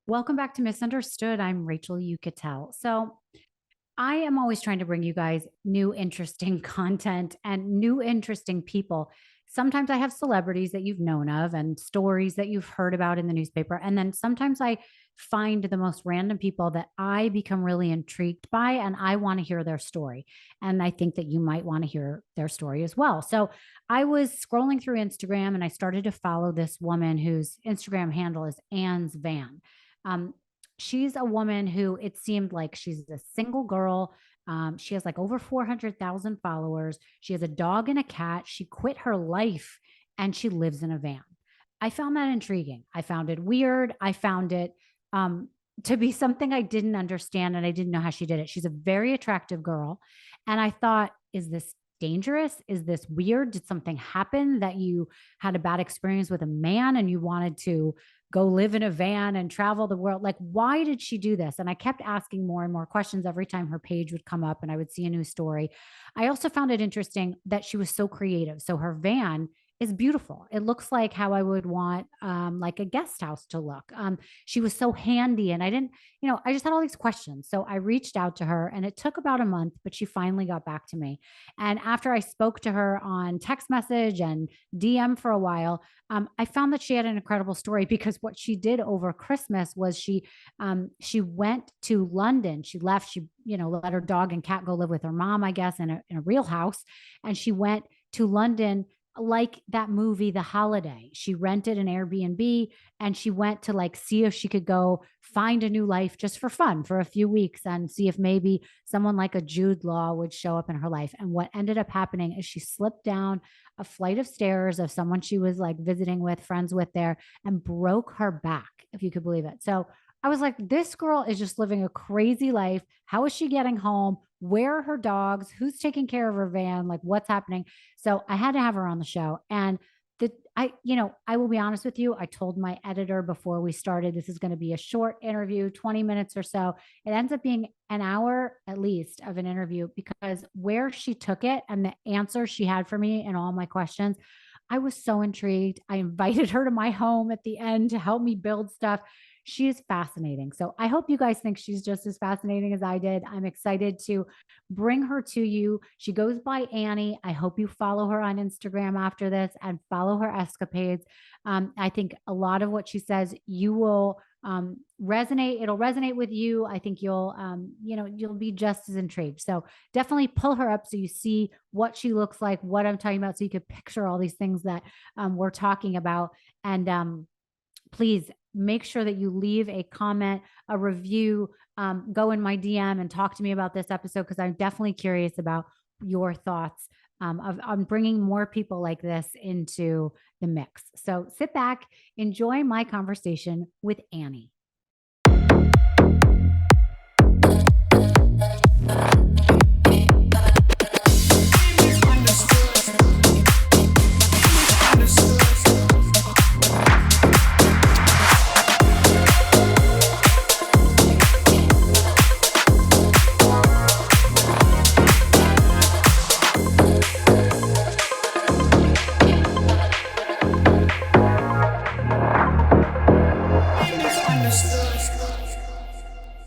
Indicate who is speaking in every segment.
Speaker 1: Welcome back to Misunderstood. I'm Rachel Yucatel. So, I am always trying to bring you guys new, interesting content and new, interesting people. Sometimes I have celebrities that you've known of and stories that you've heard about in the newspaper. And then sometimes I find the most random people that I become really intrigued by and I want to hear their story. And I think that you might want to hear their story as well. So I was scrolling through Instagram and I started to follow this woman whose Instagram handle is Anne's Van. Um, she's a woman who it seemed like she's a single girl. She has like over 400,000 followers. She has a dog and a cat. She quit her life and she lives in a van. I found that intriguing. I found it weird. I found it um, to be something I didn't understand and I didn't know how she did it. She's a very attractive girl. And I thought, is this dangerous? Is this weird? Did something happen that you had a bad experience with a man and you wanted to go live in a van and travel the world? Like, why did she do this? And I kept asking more and more questions every time her page would come up and I would see a new story. I also found it interesting that she was so creative. So her van is beautiful. It looks like how I would want like a guest house to look. She was so handy and I didn't, I just had all these questions. So I reached out to her and it took about a month, but she finally got back to me. And after I spoke to her on text message and DM for a while, I found that she had an incredible story because what she did over Christmas was she went to London. She left. She let her dog and cat go live with her mom, I guess, in a real house, and she went to London like that movie The Holiday. She rented an Airbnb and she went to like see if she could go find a new life just for fun for a few weeks and see if maybe someone like a Jude Law would show up in her life. And what ended up happening is she slipped down a flight of stairs of someone she was like visiting with, friends with there, and broke her back, if you could believe it. So I was like, this girl is just living a crazy life. How is she getting home? Where are her dogs? Who's taking care of her van? Like, what's happening? So I had to have her on the show. And I will be honest with you. I told my editor before we started, this is going to be a short interview, 20 minutes or so. It ends up being an hour at least of an interview because where she took it and the answers she had for me and all my questions, I was so intrigued. I invited her to my home at the end to help me build stuff. She is fascinating. So I hope you guys think she's just as fascinating as I did. I'm excited to bring her to you. She goes by Annie. I hope you follow her on Instagram after this and follow her escapades. I think a lot of what she says, you will resonate. It'll resonate with you. I think you'll be just as intrigued. So definitely pull her up so you see what she looks like, what I'm talking about, so you could picture all these things that we're talking about. And please make sure that you leave a comment, a review, go in my DM and talk to me about this episode because I'm definitely curious about your thoughts on bringing more people like this into the mix. So sit back, enjoy my conversation with Annie.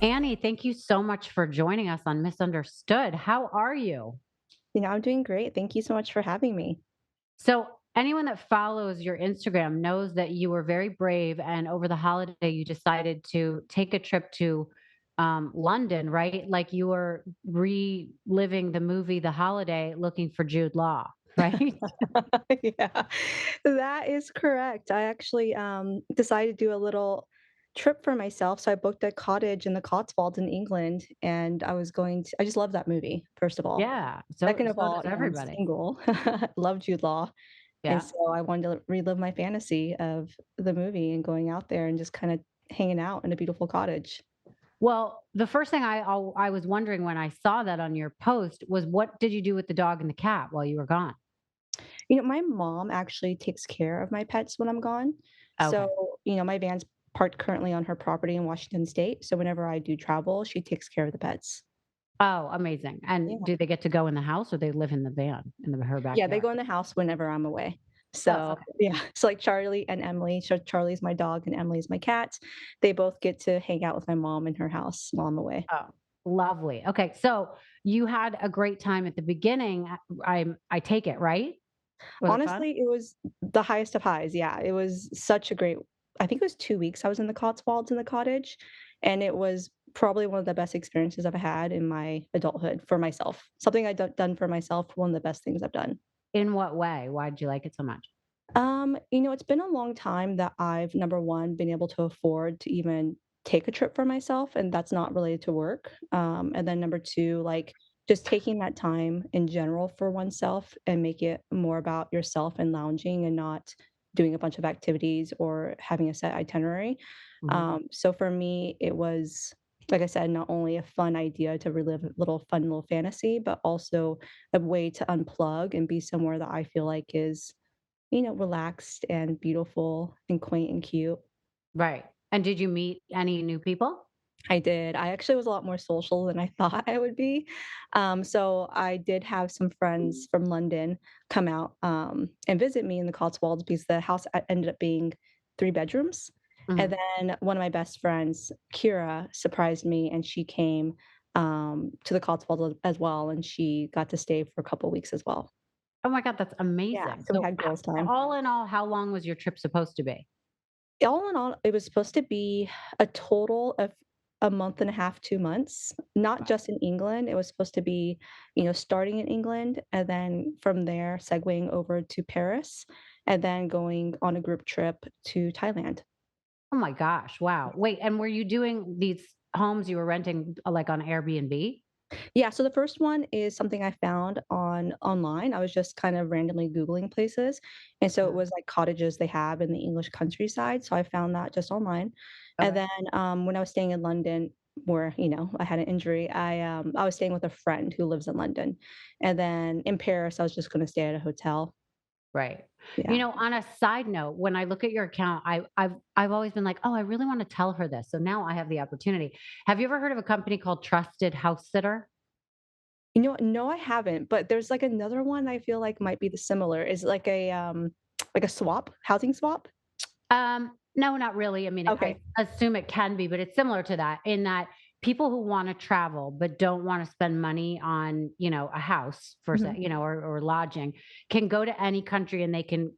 Speaker 1: Annie, thank you so much for joining us on Misunderstood. How are you?
Speaker 2: I'm doing great. Thank you so much for having me.
Speaker 1: So, anyone that follows your Instagram knows that you were very brave, and over the holiday, you decided to take a trip to London, right? Like you were reliving the movie The Holiday looking for Jude Law, right?
Speaker 2: Yeah, that is correct. I actually decided to do a little trip for myself. So I booked a cottage in the Cotswolds in England, and I just love that movie, first of all.
Speaker 1: Yeah. So,
Speaker 2: Second of
Speaker 1: so
Speaker 2: all,
Speaker 1: does
Speaker 2: I'm
Speaker 1: everybody.
Speaker 2: single, love Jude Law. And
Speaker 1: Yeah.
Speaker 2: so I wanted to relive my fantasy of the movie and going out there and just kind of hanging out in a beautiful cottage.
Speaker 1: Well, the first thing I was wondering when I saw that on your post was what did you do with the dog and the cat while you were gone?
Speaker 2: My mom actually takes care of my pets when I'm gone.
Speaker 1: Okay.
Speaker 2: So, my van's parked currently on her property in Washington State. So whenever I do travel, she takes care of the pets.
Speaker 1: Oh, amazing. And
Speaker 2: Yeah.
Speaker 1: do they get to go in the house or they live in the van in her
Speaker 2: Yeah, they
Speaker 1: backyard?
Speaker 2: go in the house whenever I'm away.
Speaker 1: Oh,
Speaker 2: So,
Speaker 1: okay.
Speaker 2: yeah, so, like, Charlie and Emily, so Charlie's my dog and Emily's my cat. They both get to hang out with my mom in her house while I'm away.
Speaker 1: Oh, lovely. Okay, so you had a great time at the beginning. I take it, right? Was it fun?
Speaker 2: Honestly, it was the highest of highs, yeah, it was such a great I think it was 2 weeks I was in the Cotswolds in the cottage, and it was probably one of the best experiences I've had in my adulthood for myself. Something I've done for myself, one of the best things I've done.
Speaker 1: In what way? Why did you like it so much?
Speaker 2: It's been a long time that I've, number 1, been able to afford to even take a trip for myself, and that's not related to work. And then number 2, like, just taking that time in general for oneself and make it more about yourself and lounging and not doing a bunch of activities or having a set itinerary.
Speaker 1: Mhm.
Speaker 2: So for me, it was, like I said, not only a fun idea to relive a little fun little fantasy, but also a way to unplug and be somewhere that I feel like is relaxed and beautiful and quaint and cute.
Speaker 1: Right. And did you meet any new people?
Speaker 2: I did. I actually was a lot more social than I thought I would be. So I did have some friends from London come out and visit me in the Cotswolds because the house ended up being 3 bedrooms. And
Speaker 1: Mhm.
Speaker 2: then one of my best friends, Kira, surprised me and she came to the Cotswolds as well. And she got to stay for a couple weeks as well.
Speaker 1: Oh my god, that's
Speaker 2: Yeah.
Speaker 1: amazing.
Speaker 2: So we
Speaker 1: So,
Speaker 2: had girls' time.
Speaker 1: all in all, how long was your trip supposed to be?
Speaker 2: All in all, it was supposed to be a total of a month and a half, 2 months, not
Speaker 1: Wow.
Speaker 2: just in England. It was supposed to be, starting in England and then from there segueing over to Paris and then going on a group trip to Thailand.
Speaker 1: Oh my gosh, wow. Wait, and were you doing these homes you were renting, like, on Airbnb?
Speaker 2: Yeah, so the first one is something I found online. I was just kind of randomly Googling places, and so it
Speaker 1: Uh-huh.
Speaker 2: was, like, cottages they have in the English countryside, so I found that just online. And
Speaker 1: Okay.
Speaker 2: then, when I was staying in London where, I had an injury, I was staying with a friend who lives in London. And then in Paris, I was just gonna stay at a hotel.
Speaker 1: Right.
Speaker 2: Yeah.
Speaker 1: On a side note, when I look at your account, I've always been like, "Oh, I really wanna tell her this." So now I have the opportunity. Have you ever heard of a company called Trusted House Sitter?
Speaker 2: You know what? No, I haven't, but there's, like, another one I feel like might be the similar. Is it like like a swap? Housing swap?
Speaker 1: No, not really. I mean, I
Speaker 2: Okay.
Speaker 1: assume it can be, but it's similar to that in that people who want to travel but don't want to spend money on, a house for,
Speaker 2: Mhm.
Speaker 1: or lodging can go to any country and they can,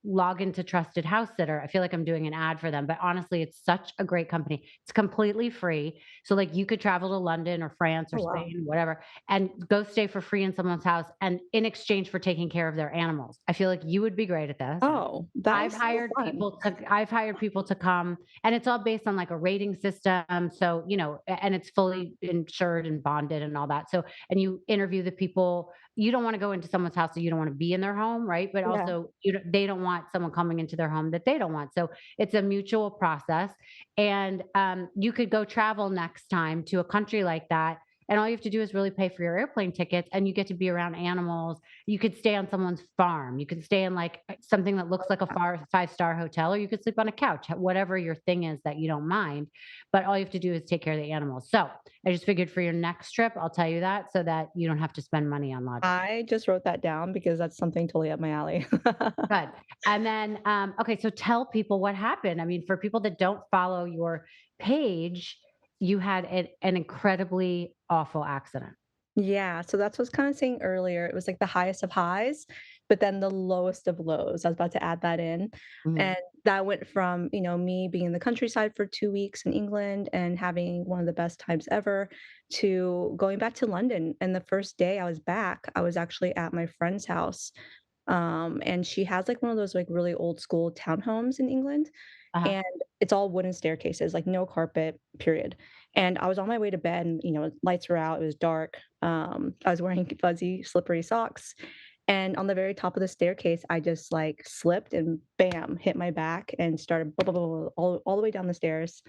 Speaker 1: log into Trusted House Sitter. I feel like I'm doing an ad for them, but honestly, it's such a great company. It's completely free. So like you could travel to London or France or
Speaker 2: Oh, wow.
Speaker 1: Spain, whatever, and go stay for free in someone's house and in exchange for taking care of their animals. I feel like you would be great at this.
Speaker 2: Oh, that
Speaker 1: I've
Speaker 2: is so
Speaker 1: hired
Speaker 2: fun.
Speaker 1: people to I've hired people to come, and it's all based on, like, a rating system, so, and it's fully insured and bonded and all that, so and you interview the people. You don't wanna go into someone's house that you don't wanna be in their home, right? But
Speaker 2: Yeah.
Speaker 1: also, they don't want someone coming into their home that they don't want, so it's a mutual process, and, you could go travel next time to a country like that, and all you have to do is really pay for your airplane tickets, and you get to be around animals. You could stay on someone's farm. You could stay in like something that looks like a five-star hotel, or you could sleep on a couch, whatever your thing is that you don't mind. But all you have to do is take care of the animals. So I just figured for your next trip, I'll tell you that so that you don't have to spend money on lodging.
Speaker 2: I just wrote that down because that's something totally up my alley.
Speaker 1: Good. And then, okay, so tell people what happened. I mean, for people that don't follow your page, you had an incredibly awful accident.
Speaker 2: Yeah, so that's what I was kinda saying earlier. It was like the highest of highs, but then the lowest of lows. I was about to add that in.
Speaker 1: Mhm.
Speaker 2: And that went from, me being in the countryside for 2 weeks in England and having one of the best times ever to going back to London. And the first day I was back, I was actually at my friend's house. And she has, like, one of those, like, really old school townhomes in England,
Speaker 1: Uh-huh.
Speaker 2: and it's all wooden staircases, like, no carpet, period. And I was on my way to bed and, lights were out, it was dark, I was wearing fuzzy, slippery socks, and on the very top of the staircase, I just, like, slipped and bam, hit my back and started blah, blah, blah, blah, all the way down the stairs.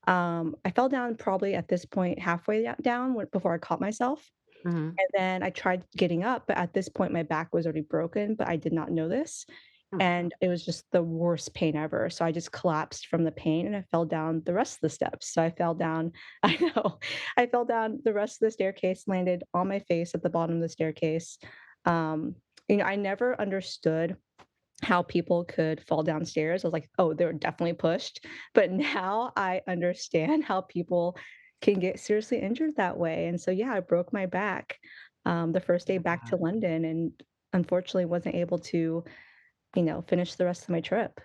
Speaker 2: I fell down probably at this point halfway down before I caught myself.
Speaker 1: Mhm.
Speaker 2: And then I tried getting up, but at this point, my back was already broken, but I did not know this,
Speaker 1: Mm.
Speaker 2: and it was just the worst pain ever, so I just collapsed from the pain, and I fell down the rest of the steps. So I fell down I know. I fell down the rest of the staircase, landed on my face at the bottom of the staircase. Um, I never understood how people could fall downstairs. I was like, "Oh, they were definitely pushed." But now I understand how people can get seriously injured that way, and so, yeah, I broke my back, the first day
Speaker 1: Oh my
Speaker 2: back to
Speaker 1: God.
Speaker 2: London and unfortunately wasn't able to, finish the rest of my trip.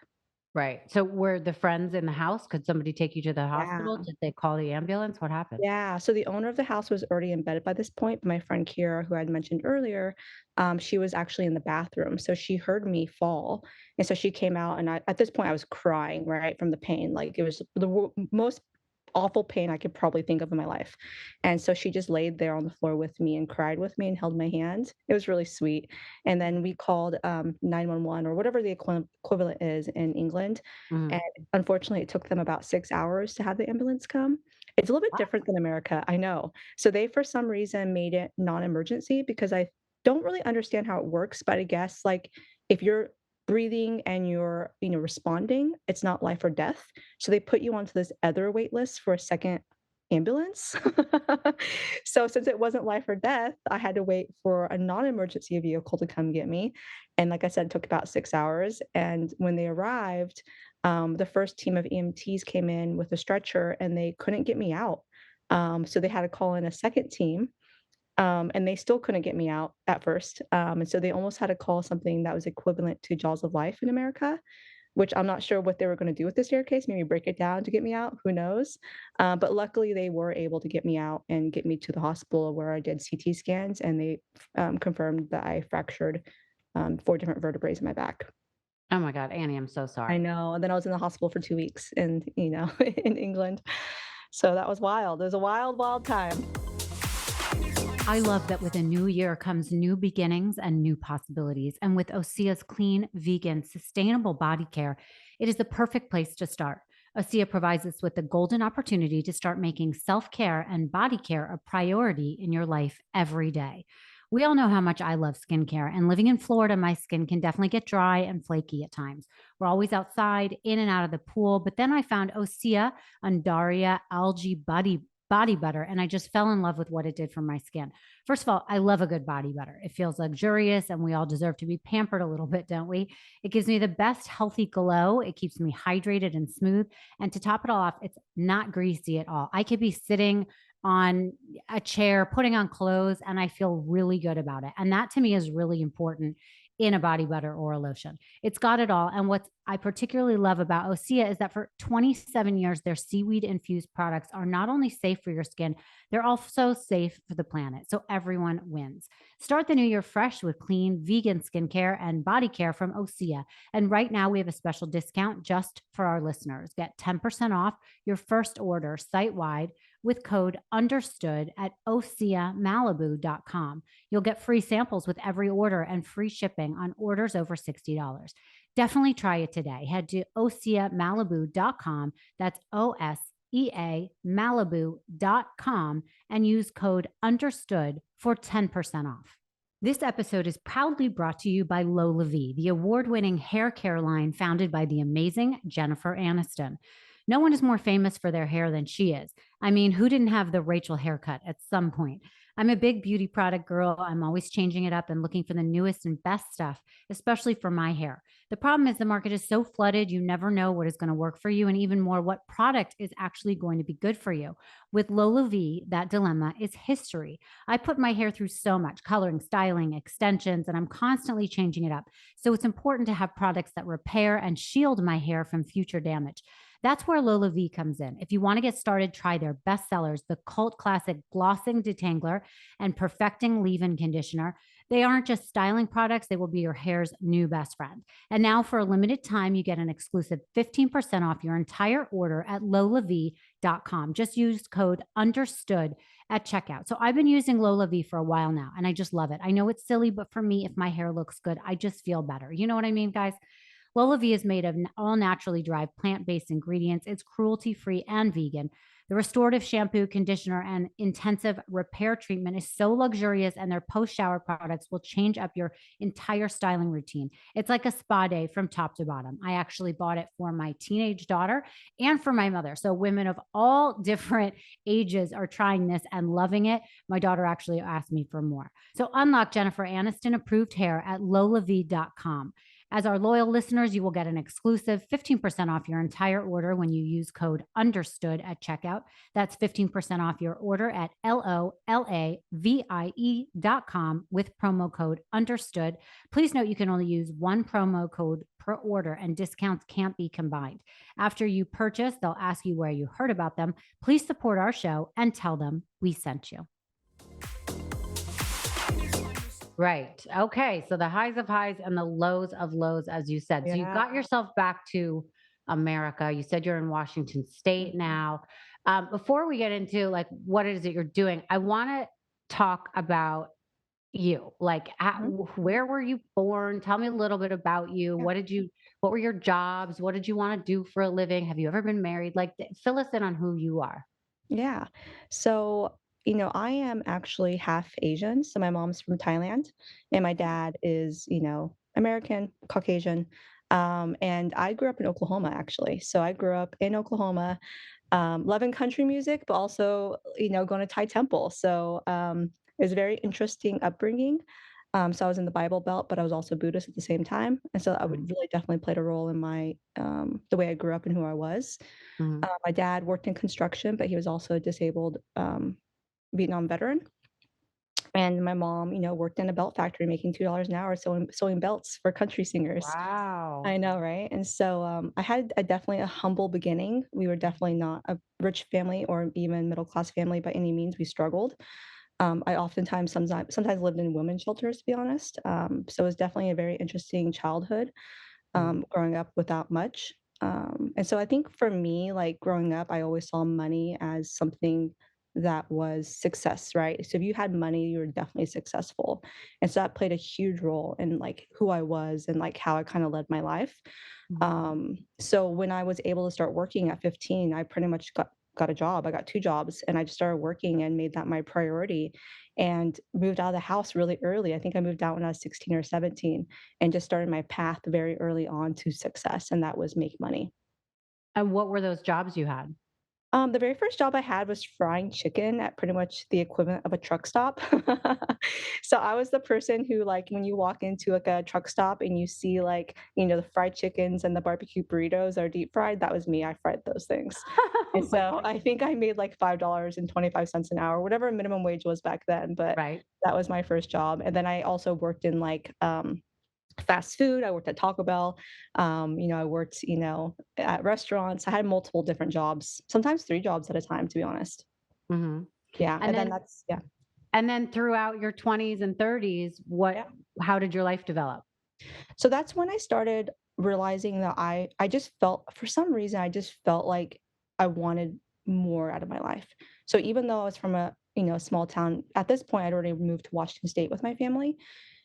Speaker 1: Right. So were the friends in the house? Could somebody take you to the hospital?
Speaker 2: Yeah.
Speaker 1: Did they call the ambulance? What happened?
Speaker 2: Yeah, so the owner of the house was already in bed by this point, but my friend Kira, who I'd mentioned earlier, she was actually in the bathroom, so she heard me fall, and so she came out, and at this point, I was crying, right, from the pain, like, it was the most awful pain I could probably think of in my life, and so she just laid there on the floor with me and cried with me and held my hand. It was really sweet, and then we called, 911 or whatever the equivalent is in England, and
Speaker 1: Mhm.
Speaker 2: unfortunately, it took them about 6 hours to have the ambulance come. It's a little bit different than America, I know. So they, for some reason, made it non-emergency because I don't really understand how it works, but I guess, like, if you're breathing and you're, responding, it's not life or death. So they put you onto this other wait list for a second ambulance. So since it wasn't life or death, I had to wait for a non-emergency vehicle to come get me, and like I said, it took about 6 hours, and when they arrived, the first team of EMTs came in with a stretcher and they couldn't get me out. So they had to call in a second team, and they still couldn't get me out at first. And so they almost had to call something that was equivalent to Jaws of Life in America, which I'm not sure what they were going to do with the staircase. Maybe break it down to get me out. Who knows? But luckily, they were able to get me out and get me to the hospital where I did CT scans, and they confirmed that I fractured 4 different vertebrae in my back.
Speaker 1: Oh my God, Annie, I'm so
Speaker 2: I
Speaker 1: sorry.
Speaker 2: know, and then I was in the hospital for 2 weeks in, in England. So that was wild. It was a wild, wild time.
Speaker 1: I love that with a new year comes new beginnings and new possibilities. And with OSEA's clean, vegan, sustainable body care, it is the perfect place to start. OSEA provides us with the golden opportunity to start making self care and body care a priority in your life every day. We all know how much I love skincare, and living in Florida, my skin can definitely get dry and flaky at times. We're always outside, in and out of the pool. But then I found OSEA Undaria Algae Body Butter, and I just fell in love with what it did for my skin. First of all, I love a good body butter. It feels luxurious, and we all deserve to be pampered a little bit, don't we? It gives me the best healthy glow. It keeps me hydrated and smooth. And to top it all off, it's not greasy at all. I could be sitting on a chair, putting on clothes, and I feel really good about it. And that to me is really important in a body butter or a lotion. It's got it all. And what I particularly love about OSEA is that for 27 years, their seaweed infused products are not only safe for your skin, they're also safe for the planet. So everyone wins. Start the new year fresh with clean, vegan skincare and body care from OSEA. And right now, we have a special discount just for our listeners. Get 10% off your first order site wide with code understood at oseamalibu.com. You'll get free samples with every order and free shipping on orders over $60. Definitely try it today. Head to oseamalibu.com. That's OSEA Malibu.com and use code understood for 10% off. This episode is proudly brought to you by LOLAVIE, the award-winning hair care line founded by the amazing Jennifer Aniston. No one is more famous for their hair than she is. I mean, who didn't have the Rachel haircut at some point? I'm a big beauty product girl. I'm always changing it up and looking for the newest and best stuff, especially for my hair. The problem is the market is so flooded, you never know what is going to work for you, and even more, what product is actually going to be good for you. With Lola V, that dilemma is history. I put my hair through so much coloring, styling, extensions, and I'm constantly changing it up. So it's important to have products that repair and shield my hair from future damage. That's where Lola V comes in. If you want to get started, try their best sellers, the cult classic Glossing Detangler and Perfecting Leave-In Conditioner. They aren't just styling products, they will be your hair's new best friend. And now for a limited time, you get an exclusive 15% off your entire order at lolav.com. Just use code understood at checkout. So I've been using Lola V for a while now, and I just love it. I know it's silly, but for me, if my hair looks good, I just feel better. You know what I mean, guys? LOLAVIE is made of all naturally derived plant-based ingredients. It's cruelty-free and vegan. The restorative shampoo, conditioner, and intensive repair treatment is so luxurious, and their post-shower products will change up your entire styling routine. It's like a spa day from top to bottom. I actually bought it for my teenage daughter and for my mother. So women of all different ages are trying this and loving it. My daughter actually asked me for more. So unlock Jennifer Aniston approved hair at lolavie.com. As our loyal listeners, you will get an exclusive 15% off your entire order when you use code UNDERSTOOD at checkout. That's 15% off your order at LOLAVIE.com with promo code UNDERSTOOD. Please note you can only use one promo code per order and discounts can't be combined. After you purchase, they'll ask you where you heard about them. Please support our show and tell them we sent you. Right. Okay. So the highs of highs and the lows of lows, as you said. So you
Speaker 2: Yeah.
Speaker 1: got yourself back to America. You said you're in Washington State
Speaker 2: Mhm.
Speaker 1: now. Before we get into like what it is that you're doing, I want to talk about you. Like,
Speaker 2: Mhm.
Speaker 1: where were you born? Tell me a little bit about you.
Speaker 2: Yeah.
Speaker 1: What were your jobs? What did you want to do for a living? Have you ever been married? Like, fill us in on who you are.
Speaker 2: Yeah. So, I am actually half Asian. So my mom's from Thailand and my dad is, American, Caucasian. And I grew up in Oklahoma actually. So I grew up in Oklahoma, loving country music, but also, going to Thai temple. So it was a very interesting upbringing. So I was in the Bible Belt, but I was also Buddhist at the same time. And so I would
Speaker 1: Mhm,
Speaker 2: really definitely played a role in my the way I grew up and who I was.
Speaker 1: mhm.
Speaker 2: My dad worked in construction, but he was also a disabled, Vietnam veteran. And my mom, worked in a belt factory making $2 an hour sewing belts for country singers.
Speaker 1: Wow.
Speaker 2: I know, right? And so, I had a definitely a humble beginning. We were definitely not a rich family or even middle class family by any means. We struggled. I oftentimes sometimes lived in women's shelters, to be honest. So it was definitely a very interesting childhood,
Speaker 1: Mhm,
Speaker 2: growing up without much. And so I think for me, like growing up, I always saw money as something that was success, right? So if you had money, you were definitely successful. And so that played a huge role in like who I was and like how I kind of led my life.
Speaker 1: mhm.
Speaker 2: So when I was able to start working at 15, I pretty much got a job. I got 2 jobs and I just started working and made that my priority and moved out of the house really early. I think I moved out when I was 16 or 17 and just started my path very early on to success, and that was make money.
Speaker 1: And what were those jobs you had?
Speaker 2: The very first job I had was frying chicken at pretty much the equivalent of a truck stop. So I was the person who, like, when you walk into like a truck stop and you see like, the fried chickens and the barbecue burritos are deep fried, that was me. I fried those things. And
Speaker 1: Oh my
Speaker 2: so
Speaker 1: god.
Speaker 2: I think I made like $5.25 an hour, whatever minimum wage was back then. But
Speaker 1: Right.
Speaker 2: that was my first job. And then I also worked in like fast food. I worked at Taco Bell. I worked, at restaurants. I had multiple different jobs, sometimes 3 jobs at a time, to be honest.
Speaker 1: Mhm.
Speaker 2: Yeah,
Speaker 1: And
Speaker 2: and then
Speaker 1: then
Speaker 2: that's yeah,
Speaker 1: throughout your 20s and 30s,
Speaker 2: yeah.
Speaker 1: how did your life develop?
Speaker 2: So that's when I started realizing that I just felt for some reason, I just felt like I wanted more out of my life. So even though I was from a small town, at this point, I'd already moved to Washington State with my family.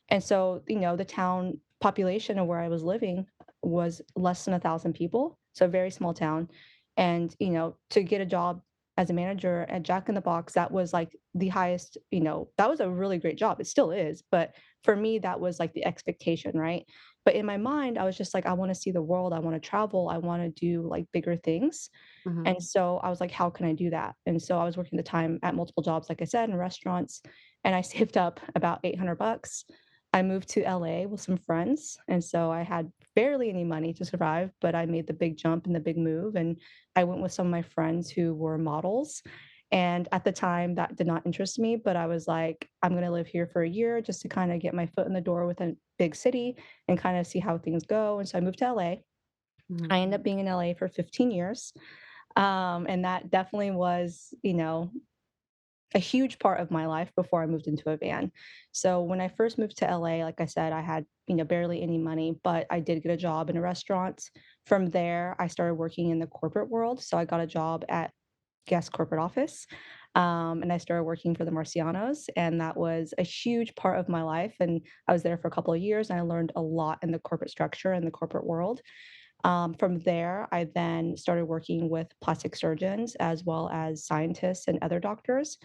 Speaker 2: And so, the town population of where I was living was less than 1,000 people, so a very small town. And, to get a job as a manager at Jack in the Box, that was like the highest, that was a really great job. It still is. But for me, that was like the expectation, right? But in my mind, I was just like, I want to see the world. I want to travel. I want to do like bigger things.
Speaker 1: Mhm.
Speaker 2: And so I was like, how can I do that? And so I was working at the time at multiple jobs, like I said, in restaurants, and I saved up about 800 bucks. I moved to LA with some friends. And so I had barely any money to survive, but I made the big jump and the big move. And I went with some of my friends who were models. And at the time, that did not interest me, but I was like, I'm going to live here for a year just to kind of get my foot in the door with a big city and kind of see how things go. And so I moved to LA.
Speaker 1: Mhm.
Speaker 2: I ended up being in LA for 15 years. And that definitely was, a huge part of my life before I moved into a van. So when I first moved to LA, like I said, I had, barely any money, but I did get a job in a restaurant. From there, I started working in the corporate world. So I got a job at guest corporate office. And I started working for the Marcianos, and that was a huge part of my life. And I was there for a couple of years, and I learned a lot in the corporate structure and the corporate world. From there, I then started working with plastic surgeons as well as scientists and other doctors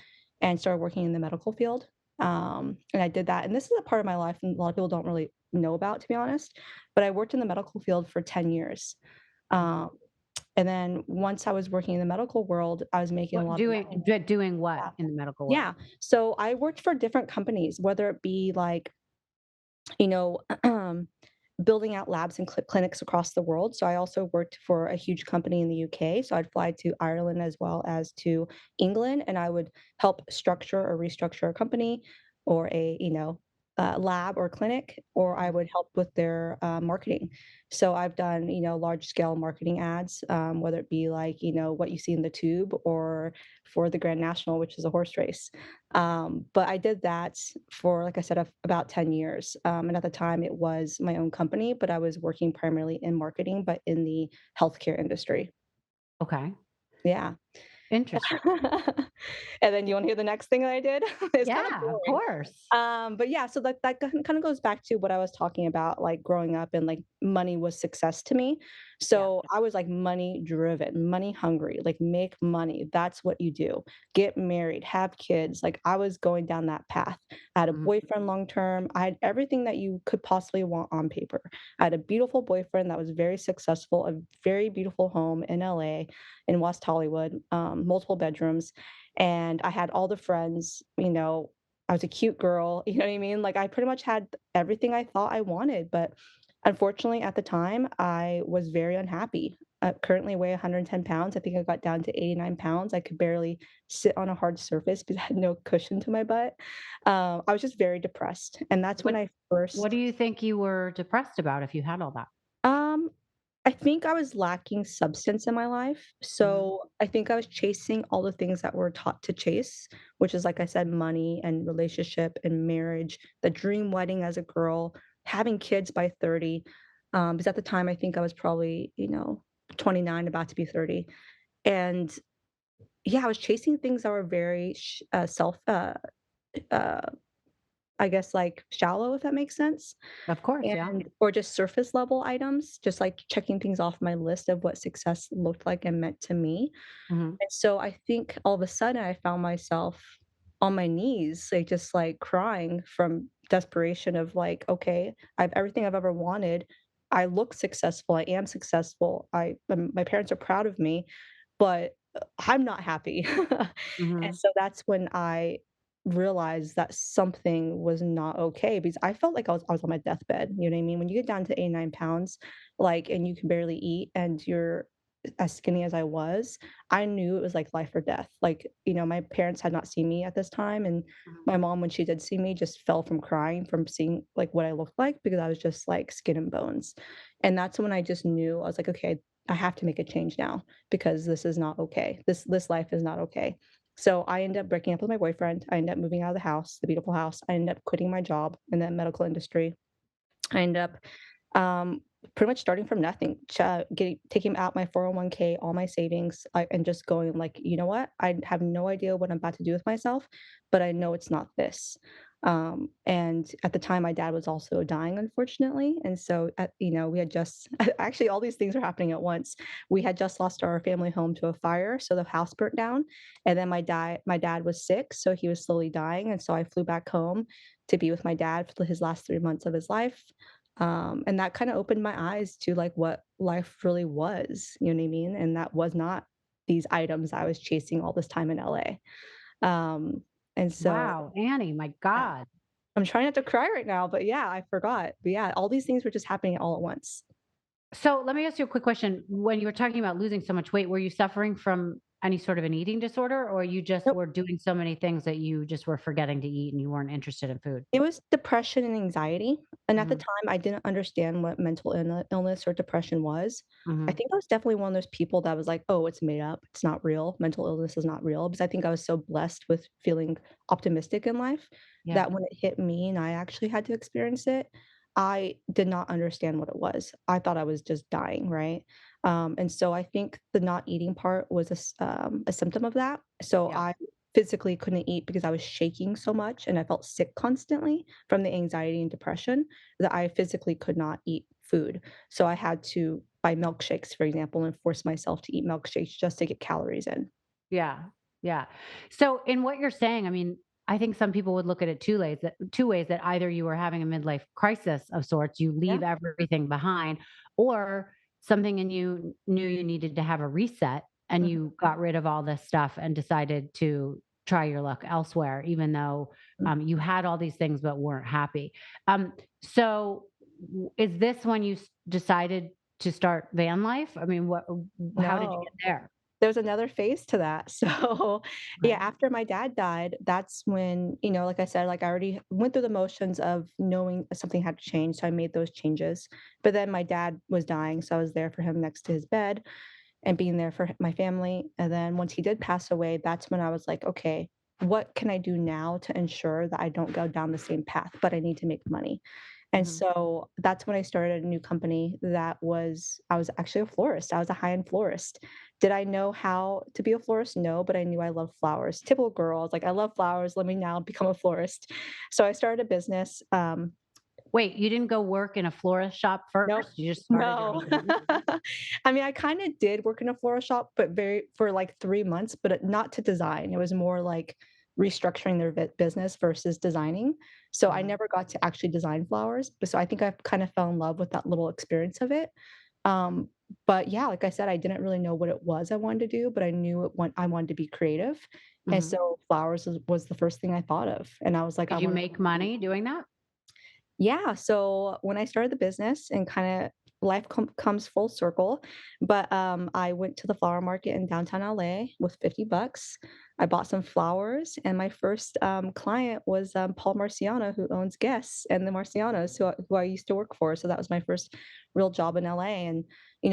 Speaker 2: and started working in the medical field. And I did that. And this is a part of my life and a lot of people don't really know about, to be honest. But I worked in the medical field for 10 years.
Speaker 1: Mhm.
Speaker 2: Um, and then once I was working in the medical world, I was making a
Speaker 1: What
Speaker 2: lot of money.
Speaker 1: doing what
Speaker 2: Yeah.
Speaker 1: in the medical world?
Speaker 2: Yeah. So I worked for different companies, whether it be like, you know, building out labs and clinics across the world. So I also worked for a huge company in the UK. So I'd fly to Ireland as well as to England, and I would help structure or restructure a company or a lab or clinic, or I
Speaker 1: Mhm.
Speaker 2: would help with their marketing. So I've done large scale marketing ads, whether it be like what you see in the tube or for the Grand National, which is a horse race. But I did that for, like I said, about 10 years. And at the time, it was my own company, but I was working primarily in marketing, but in the healthcare industry.
Speaker 1: Okay.
Speaker 2: Yeah.
Speaker 1: Interesting.
Speaker 2: And then you want to hear the next thing that I did? It's kind of
Speaker 1: Yeah, of
Speaker 2: boring.
Speaker 1: course.
Speaker 2: But yeah, so that kind of goes back to what I was talking about, like growing up and like money was success to me.
Speaker 1: Yeah.
Speaker 2: So I was like money driven, money hungry, like make money. That's what you do. Get married, have kids. Like I was going down that path. I had a
Speaker 1: Mhm.
Speaker 2: boyfriend long term. I had everything that you could possibly want on paper. I had a beautiful boyfriend that was very successful, a very beautiful home in LA, in West Hollywood, multiple bedrooms. And I had all the friends, I was a cute girl, you know what I mean? Like I pretty much had everything I thought I wanted, but unfortunately at the time I was very unhappy. I currently weigh 110 pounds. I think I got down to 89 pounds. I could barely sit on a hard surface because I had no cushion to my butt. I was just very depressed. And that's when
Speaker 1: What
Speaker 2: I
Speaker 1: what do
Speaker 2: first,
Speaker 1: you think you were depressed about if you had all that?
Speaker 2: um, I think I was lacking substance in my life.
Speaker 1: Mhm.
Speaker 2: So I think I was chasing all the things that we're taught to chase, which is, like I said, money and relationship and marriage, the dream wedding as a girl, having kids by 30. Because at the time, I think I was probably, 29, about to be 30. And yeah, I was chasing things that were very uh, I guess, like shallow, if that makes sense.
Speaker 1: Of course, yeah.
Speaker 2: And or just surface level items, just like checking things off my list of what success looked like and meant to me.
Speaker 1: Mhm.
Speaker 2: And so I think all of a sudden I found myself on my knees, like just like crying from desperation of like, okay, I've everything I've ever wanted. I look successful. I am successful. My parents are proud of me, but I'm not happy. And
Speaker 1: Mhm.
Speaker 2: so that's when I realized that something was not okay because I felt like I was on my deathbed, you know what I mean? When you get down to 89 pounds, like, and you can barely eat and you're as skinny as I was, I knew it was like life or death. Like, my parents had not seen me at this time, and
Speaker 1: Mhm.
Speaker 2: my mom, when she did see me, just fell from crying from seeing like what I looked like because I was just like skin and bones. And that's when I just knew I was like, okay, I have to make a change now because this is not okay. This life is not okay. So I ended up breaking up with my boyfriend. I ended up moving out of the house, the beautiful house. I ended up quitting my job in the medical industry. I ended up pretty much starting from nothing, taking out my 401k, all my savings, and just going like, you know what? I have no idea what I'm about to do with myself, but I know it's not this. And at the time, my dad was also dying, unfortunately, and so we had just actually all these things are happening at once. We had just lost our family home to a fire, so the house burnt down, and then my dad was sick, so he was slowly dying, and so I flew back home to be with my dad for his last 3 months of his life. And that kind of opened my eyes to like what life really was, you know what I mean? And that was not these items I was chasing all this time in LA. And so
Speaker 1: Wow, Annie, my
Speaker 2: yeah,
Speaker 1: god.
Speaker 2: I'm trying not to cry right now, but yeah, I forgot. But yeah, all these things were just happening all at once.
Speaker 1: So let me ask you a quick question. When you were talking about losing so much weight, were you suffering from any sort of an eating disorder, or you just
Speaker 2: Nope.
Speaker 1: were doing so many things that you just were forgetting to eat and you weren't interested in food?
Speaker 2: It was depression and anxiety, and at the
Speaker 1: Mhm.
Speaker 2: time, I didn't understand what mental illness or depression was. I
Speaker 1: Mhm.
Speaker 2: think I was definitely one of those people that was like, "Oh, it's made up. It's not real. Mental illness is not real," because I think I was so blessed with feeling optimistic in life
Speaker 1: Yeah.
Speaker 2: that when it hit me and I actually had to experience it, I did not understand what it was. I thought I was just dying, right? And so I think the not eating part was a symptom of that. So
Speaker 1: Yeah.
Speaker 2: I physically couldn't eat because I was shaking so much and I felt sick constantly from the anxiety and depression that I physically could not eat food. So I had to buy milkshakes, for example, and force myself to eat milkshakes just to get calories in.
Speaker 1: Yeah. Yeah. So in what you're saying, I mean, I think some people would look at it two ways that either you were having a midlife crisis of sorts, you
Speaker 2: Yeah.
Speaker 1: leave everything behind, or something in you knew you needed to have a reset and
Speaker 2: Mhm,
Speaker 1: you got rid of all this stuff and decided to try your luck elsewhere, even though
Speaker 2: mhm.
Speaker 1: you had all these things but weren't happy. So is this when you decided to start van life? I mean, how did you
Speaker 2: No.
Speaker 1: get there?
Speaker 2: There's another phase to that. So, yeah,
Speaker 1: Okay.
Speaker 2: after my dad died, that's when, like I said, like I already went through the motions of knowing something had to change. So I made those changes. But then my dad was dying. So I was there for him next to his bed and being there for my family. And then once he did pass away, that's when I was like, okay, what can I do now to ensure that I don't go down the same path, but I need to make money? And
Speaker 1: Mhm.
Speaker 2: so that's when I started a new company I was actually a florist. I was a high-end florist. Did I know how to be a florist? No, but I knew I loved flowers. Typical girl. I was like, I love flowers. Let me now become a florist. So I started a business.
Speaker 1: Wait, you didn't go work in a florist shop
Speaker 2: Nope.
Speaker 1: first? You just started your
Speaker 2: No.
Speaker 1: own business?
Speaker 2: I mean, I kinda did work in a floral shop, but very for, like, 3 months, but not to design. It was more like restructuring their business versus designing. So I
Speaker 1: Uh-huh.
Speaker 2: never got to actually design flowers, but so I think I kind of fell in love with that little experience of it. Um, but yeah, like I said, I didn't really know what it was I wanted to do, but I knew I wanted to be creative, and
Speaker 1: Mhm.
Speaker 2: so flowers was the first thing I thought of, and I was like, "I
Speaker 1: Did you
Speaker 2: wanna."
Speaker 1: make money doing that?
Speaker 2: Yeah, so when I started the business and kinda life comes full circle, but, I went to the flower market in downtown LA with 50 bucks. I bought some flowers, and my first, client was, Paul Marciano, who owns Guess and the Marcianos, who I used to work for, so that was my first real job in LA, and,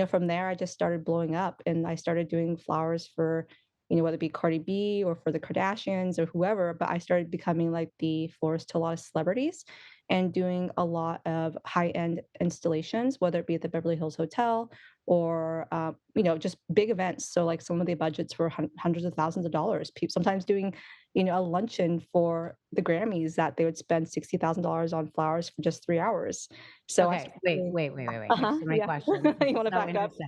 Speaker 2: from there, I just started blowing up, and I started doing flowers for, whether it be Cardi B or for the Kardashians or whoever, but I started becoming, like, the florist to a lot of celebrities and doing a lot of high-end installations, whether it be at the Beverly Hills Hotel or, just big events. So, like, some of the budgets were hundreds of thousands of dollars. Sometimes doing, a luncheon for the Grammys that they would spend $60,000 on flowers for just 3 hours. So I
Speaker 1: Okay, wait,
Speaker 2: started.
Speaker 1: wait, wait, wait, wait. I have
Speaker 2: Uh-huh,
Speaker 1: so many
Speaker 2: yeah.
Speaker 1: questions. This
Speaker 2: You
Speaker 1: is
Speaker 2: wanna
Speaker 1: so
Speaker 2: back up?
Speaker 1: interesting.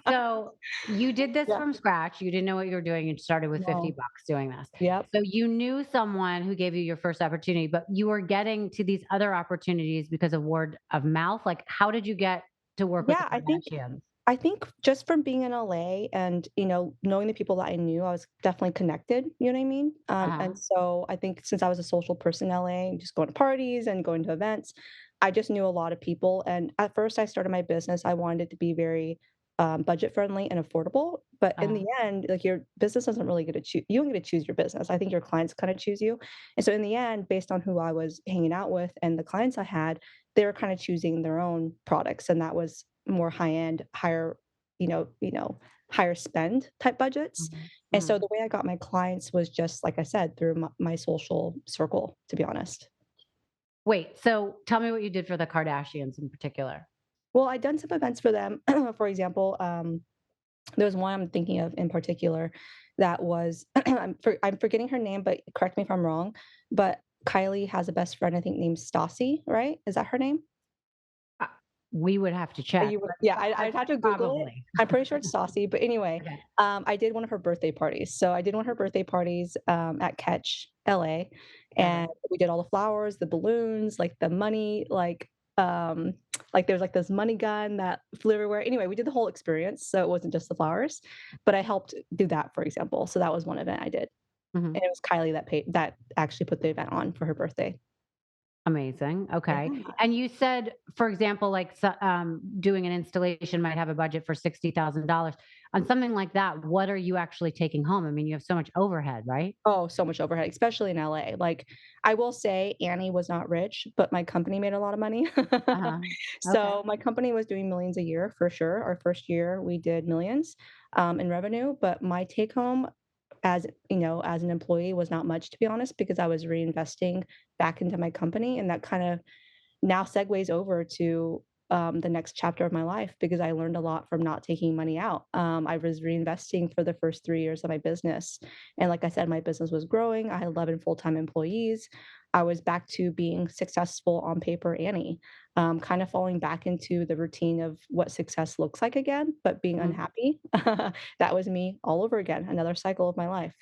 Speaker 1: So you did this
Speaker 2: Yeah.
Speaker 1: from scratch. You didn't know what you were doing. You started with 50
Speaker 2: No.
Speaker 1: bucks doing this.
Speaker 2: Yep.
Speaker 1: So you knew someone who gave you your first opportunity, but you were getting to these other opportunities because of word of mouth. Like, how did you get to work with the
Speaker 2: Yeah,
Speaker 1: Kardashians?
Speaker 2: I think just from being in LA and, knowing the people that I knew, I was definitely connected, you know what I mean? And
Speaker 1: Uh-huh.
Speaker 2: so I think since I was a social person in LA, just going to parties and going to events, I just knew a lot of people. And at first I started my business, I wanted it to be very budget friendly and affordable. But in
Speaker 1: Uh-huh.
Speaker 2: the end, like your business doesn't really get to choose. You don't get to choose your business. I think your clients kind of choose you. And so in the end, based on who I was hanging out with and the clients I had, they were kind of choosing their own products. And that was more high end, higher, higher spend type budgets.
Speaker 1: Mhm.
Speaker 2: And so
Speaker 1: Mhm.
Speaker 2: the way I got my clients was just like I said, through my social circle, to be honest.
Speaker 1: Wait, so tell me what you did for the Kardashians in particular.
Speaker 2: Well, I'd done some events for them. For example, there was one I'm thinking of in particular that was I'm forgetting her name, but correct me if I'm wrong. But Kylie has a best friend, I think, named Stassi, right? Is that her name?
Speaker 1: Uh, we would have to check,
Speaker 2: You would,
Speaker 1: but
Speaker 2: yeah, I'd have to Google it.
Speaker 1: probably.
Speaker 2: I'm pretty sure it's Saucy, but anyway,
Speaker 1: Okay.
Speaker 2: I did one of her birthday parties. So I did one of her birthday parties, at Catch, LA, and
Speaker 1: Okay.
Speaker 2: we did all the flowers, the balloons, like, the money, um, like, there was, like, this money gun that flew everywhere. Anyway, we did the whole experience, so it wasn't just the flowers, but I helped do that, for example. So that was one event I did,
Speaker 1: Mhm.
Speaker 2: and it was Kylie that actually put the event on for her birthday.
Speaker 1: Amazing, okay,
Speaker 2: Yeah.
Speaker 1: and you said, for example, like, doing an installation might have a budget for $60,000. On something like that, what are you actually taking home? I mean, you have so much overhead, right?
Speaker 2: Oh, so much overhead, especially in LA. Like, I will say Annie was not rich, but my company made a lot of money.
Speaker 1: Uh-huh. Okay.
Speaker 2: So, my company was doing millions a year for sure. Our first year, we did millions, in revenue, but my take home as an employee was not much, to be honest, because I was reinvesting back into my company, and that kind of now segues over to the next chapter of my life because I learned a lot from not taking money out. I was reinvesting for the first 3 years of my business. And like I said, my business was growing. I had 11 full time employees. I was back to being successful on paper Annie, kind of falling back into the routine of what success looks like again, but being
Speaker 1: Mhm.
Speaker 2: unhappy. That was me all over again, another cycle of my life.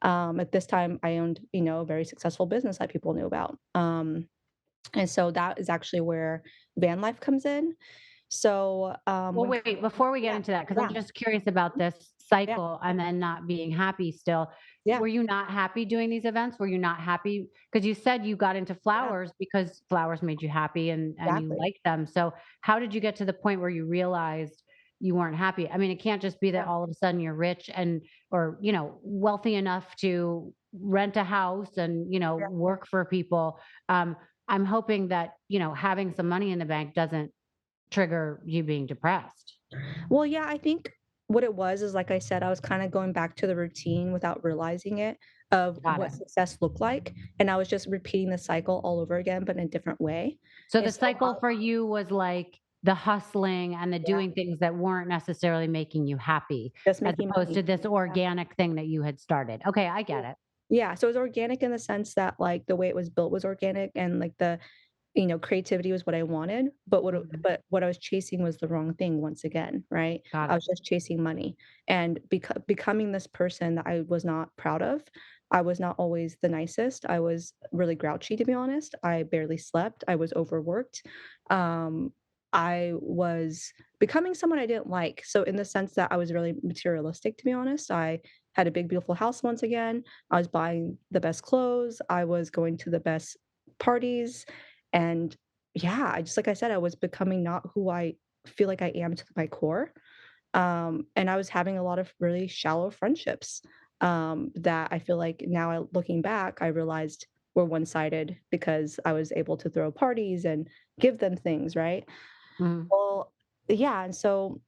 Speaker 2: At this time, I owned, a very successful business that people knew about. And so that is actually where van life comes in. So,
Speaker 1: Well,
Speaker 2: when
Speaker 1: wait, before we get
Speaker 2: yeah,
Speaker 1: into that, because 'cause I'm
Speaker 2: yeah,
Speaker 1: just curious about this
Speaker 2: Yeah,
Speaker 1: cycle and then not being happy still.
Speaker 2: yeah,
Speaker 1: Were you not happy doing these events? Were you not happy? Because you said you got into
Speaker 2: yeah,
Speaker 1: flowers because flowers made you happy and you
Speaker 2: exactly.
Speaker 1: liked them. So how did you get to the point where you realized you weren't happy? I mean, it can't just be that
Speaker 2: Yeah,
Speaker 1: all of a sudden you're rich and or, wealthy enough to rent a house and,
Speaker 2: yeah.
Speaker 1: work for people. Um, I'm hoping that, having some money in the bank doesn't trigger you being depressed.
Speaker 2: Well, yeah, I think what it was is, like I said, I was kinda going back to the routine without realizing it of
Speaker 1: Got
Speaker 2: what
Speaker 1: it.
Speaker 2: success looked like, and I was just repeating the cycle all over again, but in a different way,
Speaker 1: So
Speaker 2: and
Speaker 1: the
Speaker 2: so
Speaker 1: cycle for you was like the hustling and the
Speaker 2: yeah,
Speaker 1: doing things that weren't necessarily making you happy,
Speaker 2: just
Speaker 1: as
Speaker 2: making
Speaker 1: opposed
Speaker 2: money.
Speaker 1: to this
Speaker 2: Yeah.
Speaker 1: organic thing that you had started. Okay, I
Speaker 2: Yeah.
Speaker 1: get it.
Speaker 2: Yeah, so it was organic in the sense that, like, the way it was built was organic and, like, the creativity was what I wanted,
Speaker 1: Mhm.
Speaker 2: but what I was chasing was the wrong thing once again, right?
Speaker 1: Got
Speaker 2: I
Speaker 1: it.
Speaker 2: was just chasing money, and becoming this person that I was not proud of. I was not always the nicest. I was really grouchy, to be honest. I barely slept. I was overworked. Um, I was becoming someone I didn't like. So in the sense that I was really materialistic, to be honest. I had a big, beautiful house once again. I was buying the best clothes. I was going to the best parties. And yeah, I just like I said, I was becoming not who I feel like I am to my core. And I was having a lot of really shallow friendships that I feel like now looking back, I realized were one sided because I was able to throw parties and give them things, right?
Speaker 1: Mhm.
Speaker 2: Well, yeah. And so,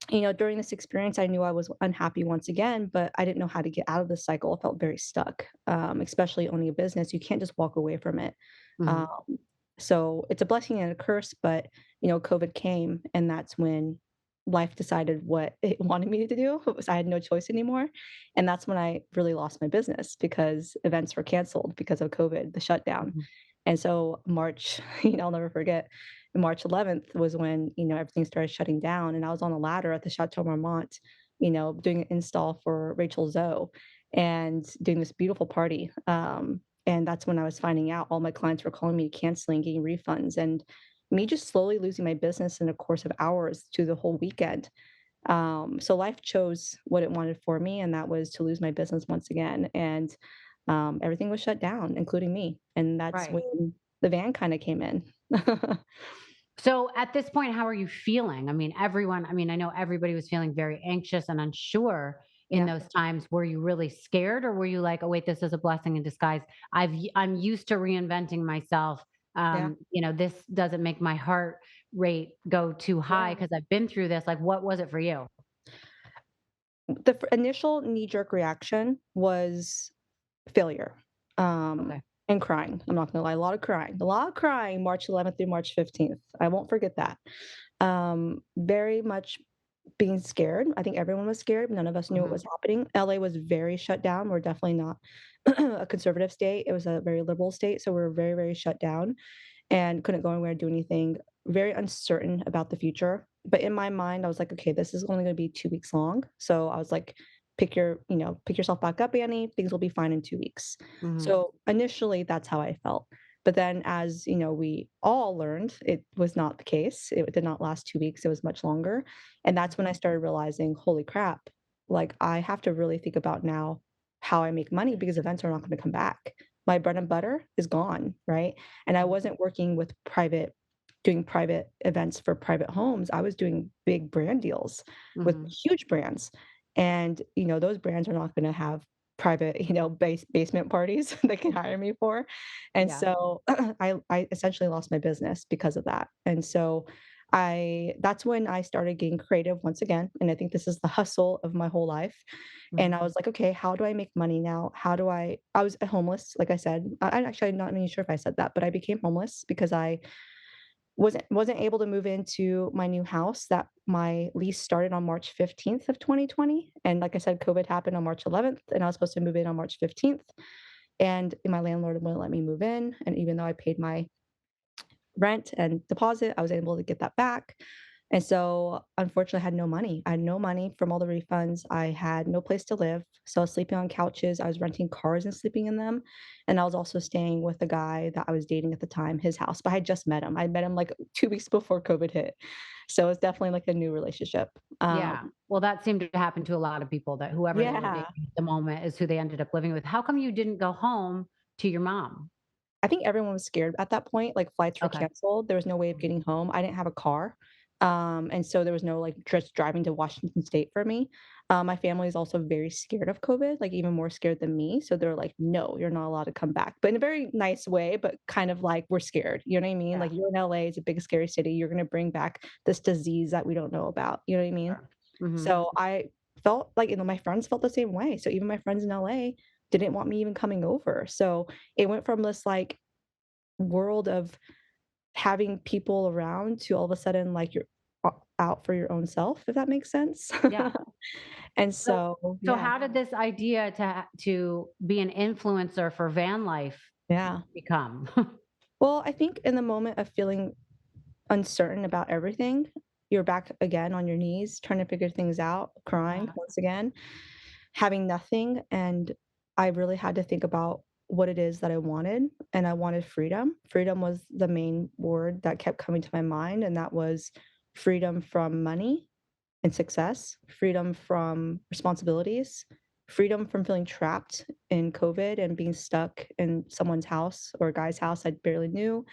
Speaker 2: during this experience, I knew I was unhappy once again, but I didn't know how to get out of this cycle. I felt very stuck, especially owning a business. You can't just walk away from it. Um,
Speaker 1: Mhm.
Speaker 2: so it's a blessing and a curse, but COVID came, and that's when life decided what it wanted me to do. I had no choice anymore, and that's when I really lost my business because events were canceled because of COVID, the shutdown.
Speaker 1: Mhm.
Speaker 2: And so March, I'll never forget, March 11th was when, everything started shutting down, and I was on a ladder at the Chateau Marmont, doing an install for Rachel Zoe and doing this beautiful party. And that's when I was finding out all my clients were calling me canceling, getting refunds, and me just slowly losing my business in a course of hours to the whole weekend. So life chose what it wanted for me, and that was to lose my business once again. And everything was shut down, including me. And that's
Speaker 1: Right.
Speaker 2: when the van kind of came in.
Speaker 1: So at this point, how are you feeling? I mean, I know everybody was feeling very anxious and unsure in
Speaker 2: Yeah,
Speaker 1: those times. Were you really scared or were you like, oh, wait, this is a blessing in disguise? I'm used to reinventing myself.
Speaker 2: yeah,
Speaker 1: This doesn't make my heart rate go too high
Speaker 2: yeah.
Speaker 1: because I've been through this. Like, what was it for you?
Speaker 2: The initial knee jerk reaction was failure,
Speaker 1: Okay.
Speaker 2: and crying. I'm not gonna lie, a lot of crying March 11th through March 15th. I won't forget that. Very much being scared. I think everyone was scared. None of us knew what
Speaker 1: Hmm.
Speaker 2: was happening. LA was very shut down. We're definitely not a conservative state. It was a very liberal state, so we were very, very shut down and couldn't go anywhere, do anything. Very uncertain about the future. But in my mind, I was like, okay, this is only going to be 2 weeks long. So I was like, pick yourself back up, Annie. Things will be fine in 2 weeks.
Speaker 1: Hmm.
Speaker 2: So initially, that's how I felt. But then, as we all learned, it was not the case. It did not last 2 weeks. It was much longer, and that's when I started realizing, holy crap! Like I have to really think about now how I make money because events are not going to come back. My bread and butter is gone, right? And I wasn't working with doing private events for private homes. I was doing big brand deals with
Speaker 1: Hmm.
Speaker 2: huge brands. And, those brands are not gonna have private, basement parties they can hire me for. And
Speaker 1: Yeah.
Speaker 2: so I essentially lost my business because of that. And so that's when I started getting creative once again. And I think this is the hustle of my whole life. And I
Speaker 1: Hmm.
Speaker 2: was like, okay, how do I make money now? I was homeless, like I said. I'm not even sure if I said that, but I became homeless because I wasn't able to move into my new house. That my lease started on March 15th of 2020, and like I said, COVID happened on March 11th, and I was supposed to move in on March 15th, and my landlord wouldn't let me move in, and even though I paid my rent and deposit, I was able to get that back. And so, unfortunately, I had no money. I had no money from all the refunds. I had no place to live. So I was sleeping on couches. I was renting cars and sleeping in them. And I was also staying with the guy that I was dating at the time, his house. But I had just met him. I met him like 2 weeks before COVID hit. So it was definitely like a new relationship.
Speaker 1: Yeah. Well, that seemed to happen to a lot of people that whoever they were
Speaker 2: Yeah.
Speaker 1: dating at the moment is who they ended up living with. How come you didn't go home to your mom?
Speaker 2: I think everyone was scared at that point, like, flights were
Speaker 1: Okay.
Speaker 2: canceled, there was no way of getting home, I didn't have a car, and so there was no, like, just driving to Washington State for me. My family is also very scared of COVID, like, even more scared than me, so they're like, "No, you're not allowed to come back," but in a very nice way, but kind of like, "We're scared," you know what I mean?
Speaker 1: Yeah.
Speaker 2: Like, "You're in LA, it's a big, scary city, you're gonna bring back this disease that we don't know about," you know what I mean?
Speaker 1: Sure. Mhm.
Speaker 2: So I felt like, my friends felt the same way, so even my friends in LA didn't want me even coming over, so it went from this, like, world of having people around to all of a sudden, like, you're out for your own self, if that makes sense.
Speaker 1: Yeah.
Speaker 2: And
Speaker 1: So
Speaker 2: so,
Speaker 1: so
Speaker 2: yeah,
Speaker 1: how did this idea to be an influencer for van life
Speaker 2: yeah.
Speaker 1: become?
Speaker 2: Well, I think in the moment of feeling uncertain about everything, you're back again on your knees, trying to figure things out, crying
Speaker 1: Yeah.
Speaker 2: once again, having nothing, and I really had to think about what it is that I wanted, and I wanted freedom. Freedom was the main word that kept coming to my mind, and that was freedom from money and success, freedom from responsibilities, freedom from feeling trapped in COVID and being stuck in someone's house or a guy's house I barely knew,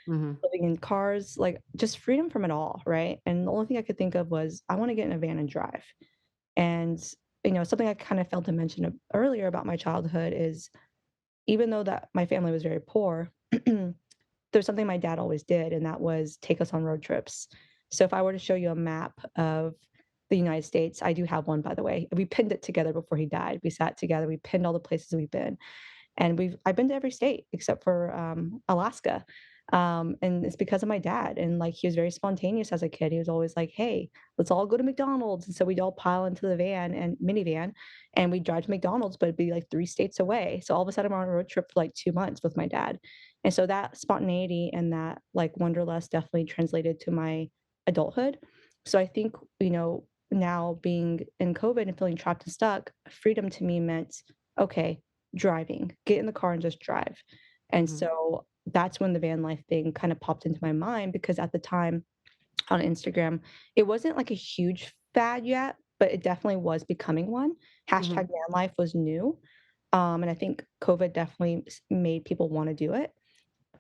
Speaker 1: Mhm.
Speaker 2: living in cars, like, just freedom from it all, right? And the only thing I could think of was, I wanna get in a van and drive. And, something I kind of failed to mention earlier about my childhood is, even though that my family was very poor, there's something my dad always did, and that was take us on road trips. So if I were to show you a map of the United States, I do have one, by the way. We pinned it together before he died. We sat together, we pinned all the places we've been, and I've been to every state except for, Alaska, and it's because of my dad, and, like, he was very spontaneous as a kid. He was always like, "Hey, let's all go to McDonald's," and so we'd all pile into the van and minivan, and we'd drive to McDonald's, but it'd be, like, 3 states away. So all of a sudden, I'm on a road trip for, like, 2 months with my dad, and so that spontaneity and that, like, wanderlust definitely translated to my adulthood. So I think, now being in COVID and feeling trapped and stuck, freedom to me meant, "Okay, driving, get in the car and just drive." And
Speaker 1: Mhm.
Speaker 2: so that's when the van life thing kind of popped into my mind, because at the time on Instagram, it wasn't like a huge fad yet, but it definitely was becoming one. Hashtag
Speaker 1: Mhm.
Speaker 2: van life was new. And I think COVID definitely made people want to do it,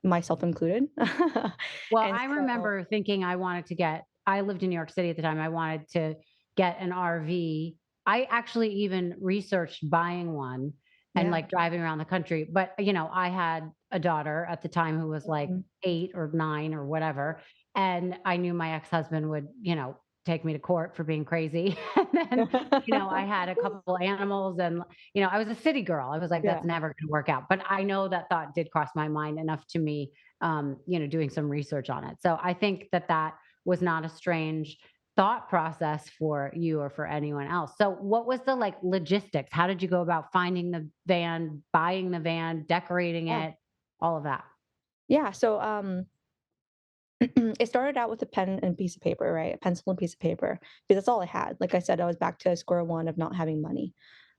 Speaker 2: myself included.
Speaker 1: Well,
Speaker 2: And
Speaker 1: I
Speaker 2: so,
Speaker 1: remember thinking I lived in New York City at the time. I wanted to get an RV. I actually even researched buying one and
Speaker 2: yeah.
Speaker 1: like driving around the country. But, I had a daughter at the time who was like
Speaker 2: Mhm.
Speaker 1: 8 or 9 or whatever. And I knew my ex husband would, take me to court for being crazy. And then, I had a couple animals and, I was a city girl. I was like,
Speaker 2: Yeah.
Speaker 1: that's never going to work out. But I know that thought did cross my mind enough to me doing some research on it. So I think that that was not a strange thought process for you or for anyone else. So what was the like logistics? How did you go about finding the van, buying the van, decorating
Speaker 2: Yeah.
Speaker 1: it, all of that?
Speaker 2: Yeah. So, it started out with a pen and piece of paper, right? A pencil and piece of paper, because that's all I had. Like I said, I was back to square one of not having money.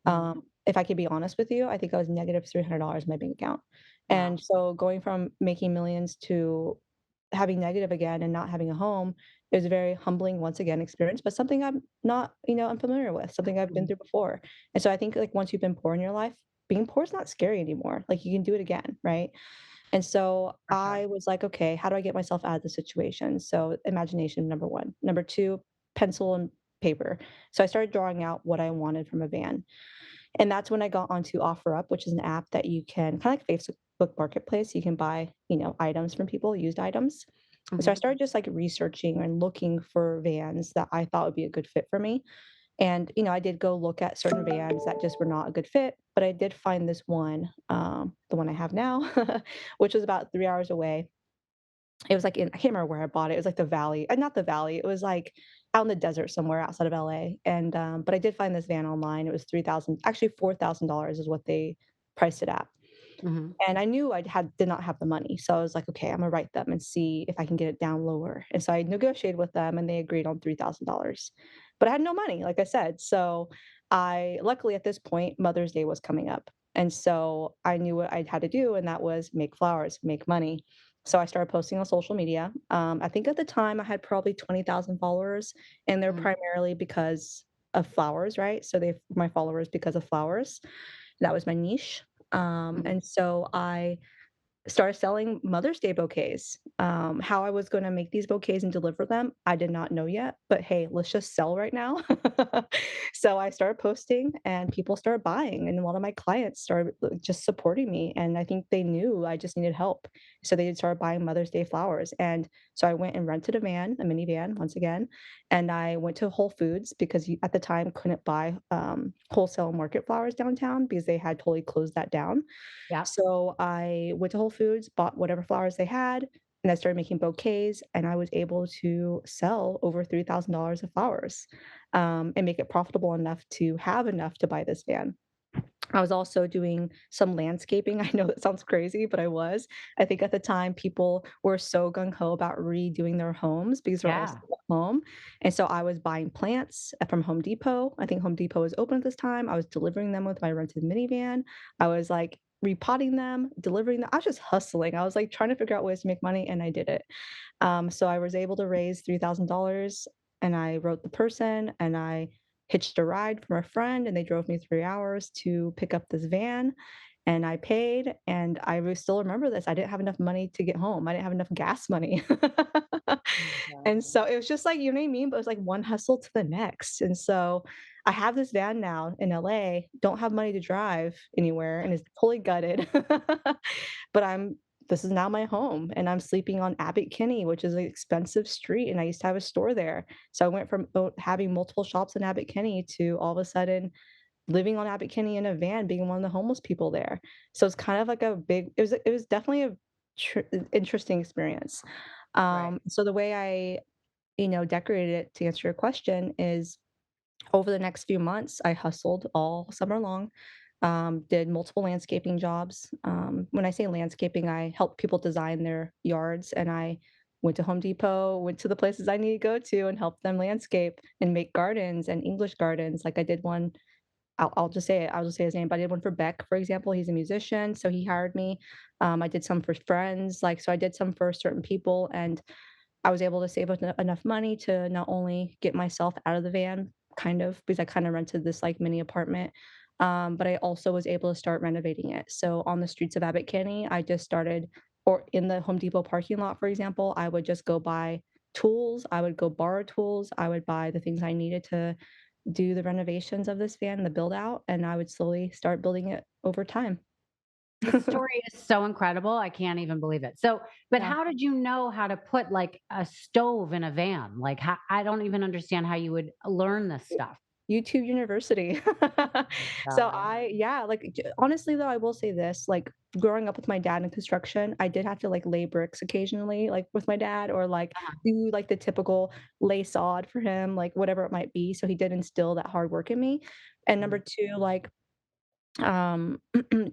Speaker 1: Mhm.
Speaker 2: If I could be honest with you, I think I was negative $300 in my bank account.
Speaker 1: Wow.
Speaker 2: And so going from making millions to having negative again and not having a home, it was a very humbling, once again, experience, but something I'm not, unfamiliar with, something I've been
Speaker 1: Mhm.
Speaker 2: through before. And so I think, like, once you've been poor in your life, being poor is not scary anymore. Like, you can do it again, right? And so
Speaker 1: For sure.
Speaker 2: I was like, okay, how do I get myself out of the situation? So imagination, number one. Number two, pencil and paper. So I started drawing out what I wanted from a van. And that's when I got onto OfferUp, which is an app that you can kind of like Facebook Marketplace. You can buy, items from people, used items. So I
Speaker 1: Mhm.
Speaker 2: started just like researching and looking for vans that I thought would be a good fit for me. And, I did go look at certain vans that just were not a good fit, but I did find this one, the one I have now, which was about 3 hours away. It was like I can't remember where I bought it. It was like the valley, not the valley. It was like out in the desert somewhere outside of LA. And but I did find this van online. It was 3,000, actually $4,000 is what they priced it at.
Speaker 1: Mhm.
Speaker 2: And I knew did not have the money, so I was like, "Okay, Imma write them and see if I can get it down lower." And so I negotiated with them, and they agreed on $3,000. But I had no money, like I said, so I luckily, at this point, Mother's Day was coming up, and so I knew what I had to do, and that was make flowers, make money. So I started posting on social media. I think at the time, I had probably 20,000 followers, and they're
Speaker 1: Mhm.
Speaker 2: primarily because of flowers, right? So they my followers because of flowers. That was my niche.
Speaker 1: Mhm.
Speaker 2: And so I started selling Mother's Day bouquets. How I was gonna make these bouquets and deliver them, I did not know yet, but hey, let's just sell right now. So I started posting and people started buying, and a lot of my clients started just supporting me. And I think they knew I just needed help. So they started buying Mother's Day flowers. And so I went and rented a minivan once again, and I went to Whole Foods because you, at the time, couldn't buy wholesale market flowers downtown because they had totally closed that down.
Speaker 1: Yep.
Speaker 2: So I went to Whole Foods, bought whatever flowers they had, and I started making bouquets, and I was able to sell over $3,000 of flowers, and make it profitable enough to have enough to buy this van. I was also doing some landscaping. I know that sounds crazy, but I was. I think at the time people were so gung ho about redoing their homes because they're all
Speaker 1: Yeah.
Speaker 2: still at home. And so I was buying plants from Home Depot. I think Home Depot was open at this time. I was delivering them with my rented minivan. I was like repotting them, delivering them. I was just hustling. I was like trying to figure out ways to make money, and I did it. So I was able to raise $3,000, and I wrote the person, and I hitched a ride from a friend, and they drove me 3 hours to pick up this van, and I paid, and still remember this. I didn't have enough money to get home. I didn't have enough gas money.
Speaker 1: Oh my
Speaker 2: And
Speaker 1: god.
Speaker 2: so it was just like, you know what I mean? But it was like one hustle to the next. And so I have this van now in LA, don't have money to drive anywhere, and it's totally gutted. But this is now my home, and I'm sleeping on Abbot Kinney, which is an expensive street, and I used to have a store there. So I went from having multiple shops in Abbot Kinney to all of a sudden living on Abbot Kinney in a van, being one of the homeless people there. So it's kind of like it was definitely a interesting experience.
Speaker 1: Right.
Speaker 2: So the way I, decorated it to answer your question is over the next few months, I hustled all summer long, did multiple landscaping jobs. When I say landscaping, I help people design their yards, and I went to Home Depot, went to the places I need to go to, and help them landscape and make gardens and English gardens. Like I did one. I'll just say it. I'll just say his name. But I did one for Beck, for example. He's a musician, so he hired me. I did some for friends, so I did some for certain people, and I was able to save enough money to not only get myself out of the van, kind of, because I kind of rented this like mini apartment, but I also was able to start renovating it. So on the streets of Abbot Kinney, I just started, or in the Home Depot parking lot, for example, I would just go buy tools. I would go borrow tools. I would buy the things I needed to do the renovations of this van, the build out, and I would slowly start building it over time.
Speaker 1: This story is so incredible, I can't even believe it. So, but
Speaker 2: Yeah.
Speaker 1: how did you know how to put, like, a stove in a van? Like, how I don't even understand how you would learn this stuff.
Speaker 2: YouTube University.
Speaker 1: Oh my
Speaker 2: So
Speaker 1: god.
Speaker 2: yeah, honestly though, I will say this, like growing up with my dad in construction, I did have to like lay bricks occasionally, like with my dad, or like
Speaker 1: Uh-huh.
Speaker 2: do like the typical lay sod for him, like whatever it might be. So he did instill that hard work in me. And number
Speaker 1: Mhm.
Speaker 2: two, like um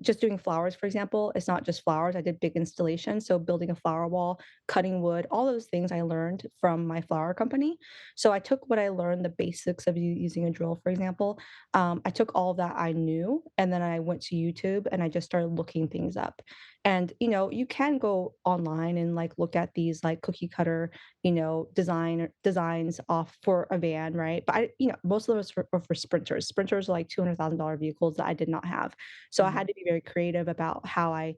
Speaker 2: just doing flowers, for example, it's not just flowers. I did big installations, so building a flower wall, cutting wood, all those things I learned from my flower company. So I took what I learned, the basics of using a drill, for example. I took all of that I knew, and then I went to YouTube and I just started looking things up. And you can go online and like look at these like cookie cutter, designs off for a van, right? But most of those were for sprinters. Sprinters are like $200,000 vehicles that I did not have. So I had
Speaker 1: Mhm.
Speaker 2: to be very creative about how I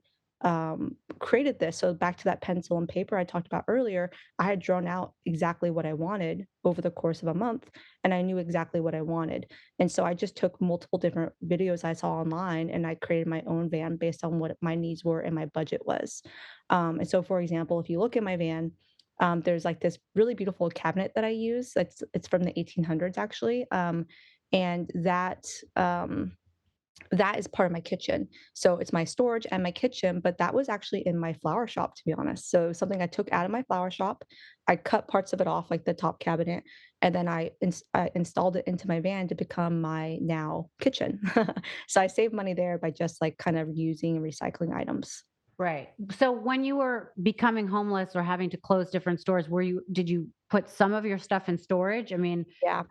Speaker 2: created this. So back to that pencil and paper I talked about earlier, I had drawn out exactly what I wanted over the course of a month, and I knew exactly what I wanted. And so I just took multiple different videos I saw online, and I created my own van based on what my needs were and my budget was. And so, for example, if you look at my van, there's like this really beautiful cabinet that I use. It's from the 1800s actually, and that is part of my kitchen. So it's my storage and my kitchen, but that was actually in my flower shop, to be honest. So something I took out of my flower shop, I cut parts of it off, like the top cabinet, and then I installed it into my van to become my now kitchen. So I saved money there by just, like, kind of using and recycling items.
Speaker 1: Right. So when you were becoming homeless or having to close different stores, did you put some of your stuff in storage? I mean,
Speaker 2: Yeah.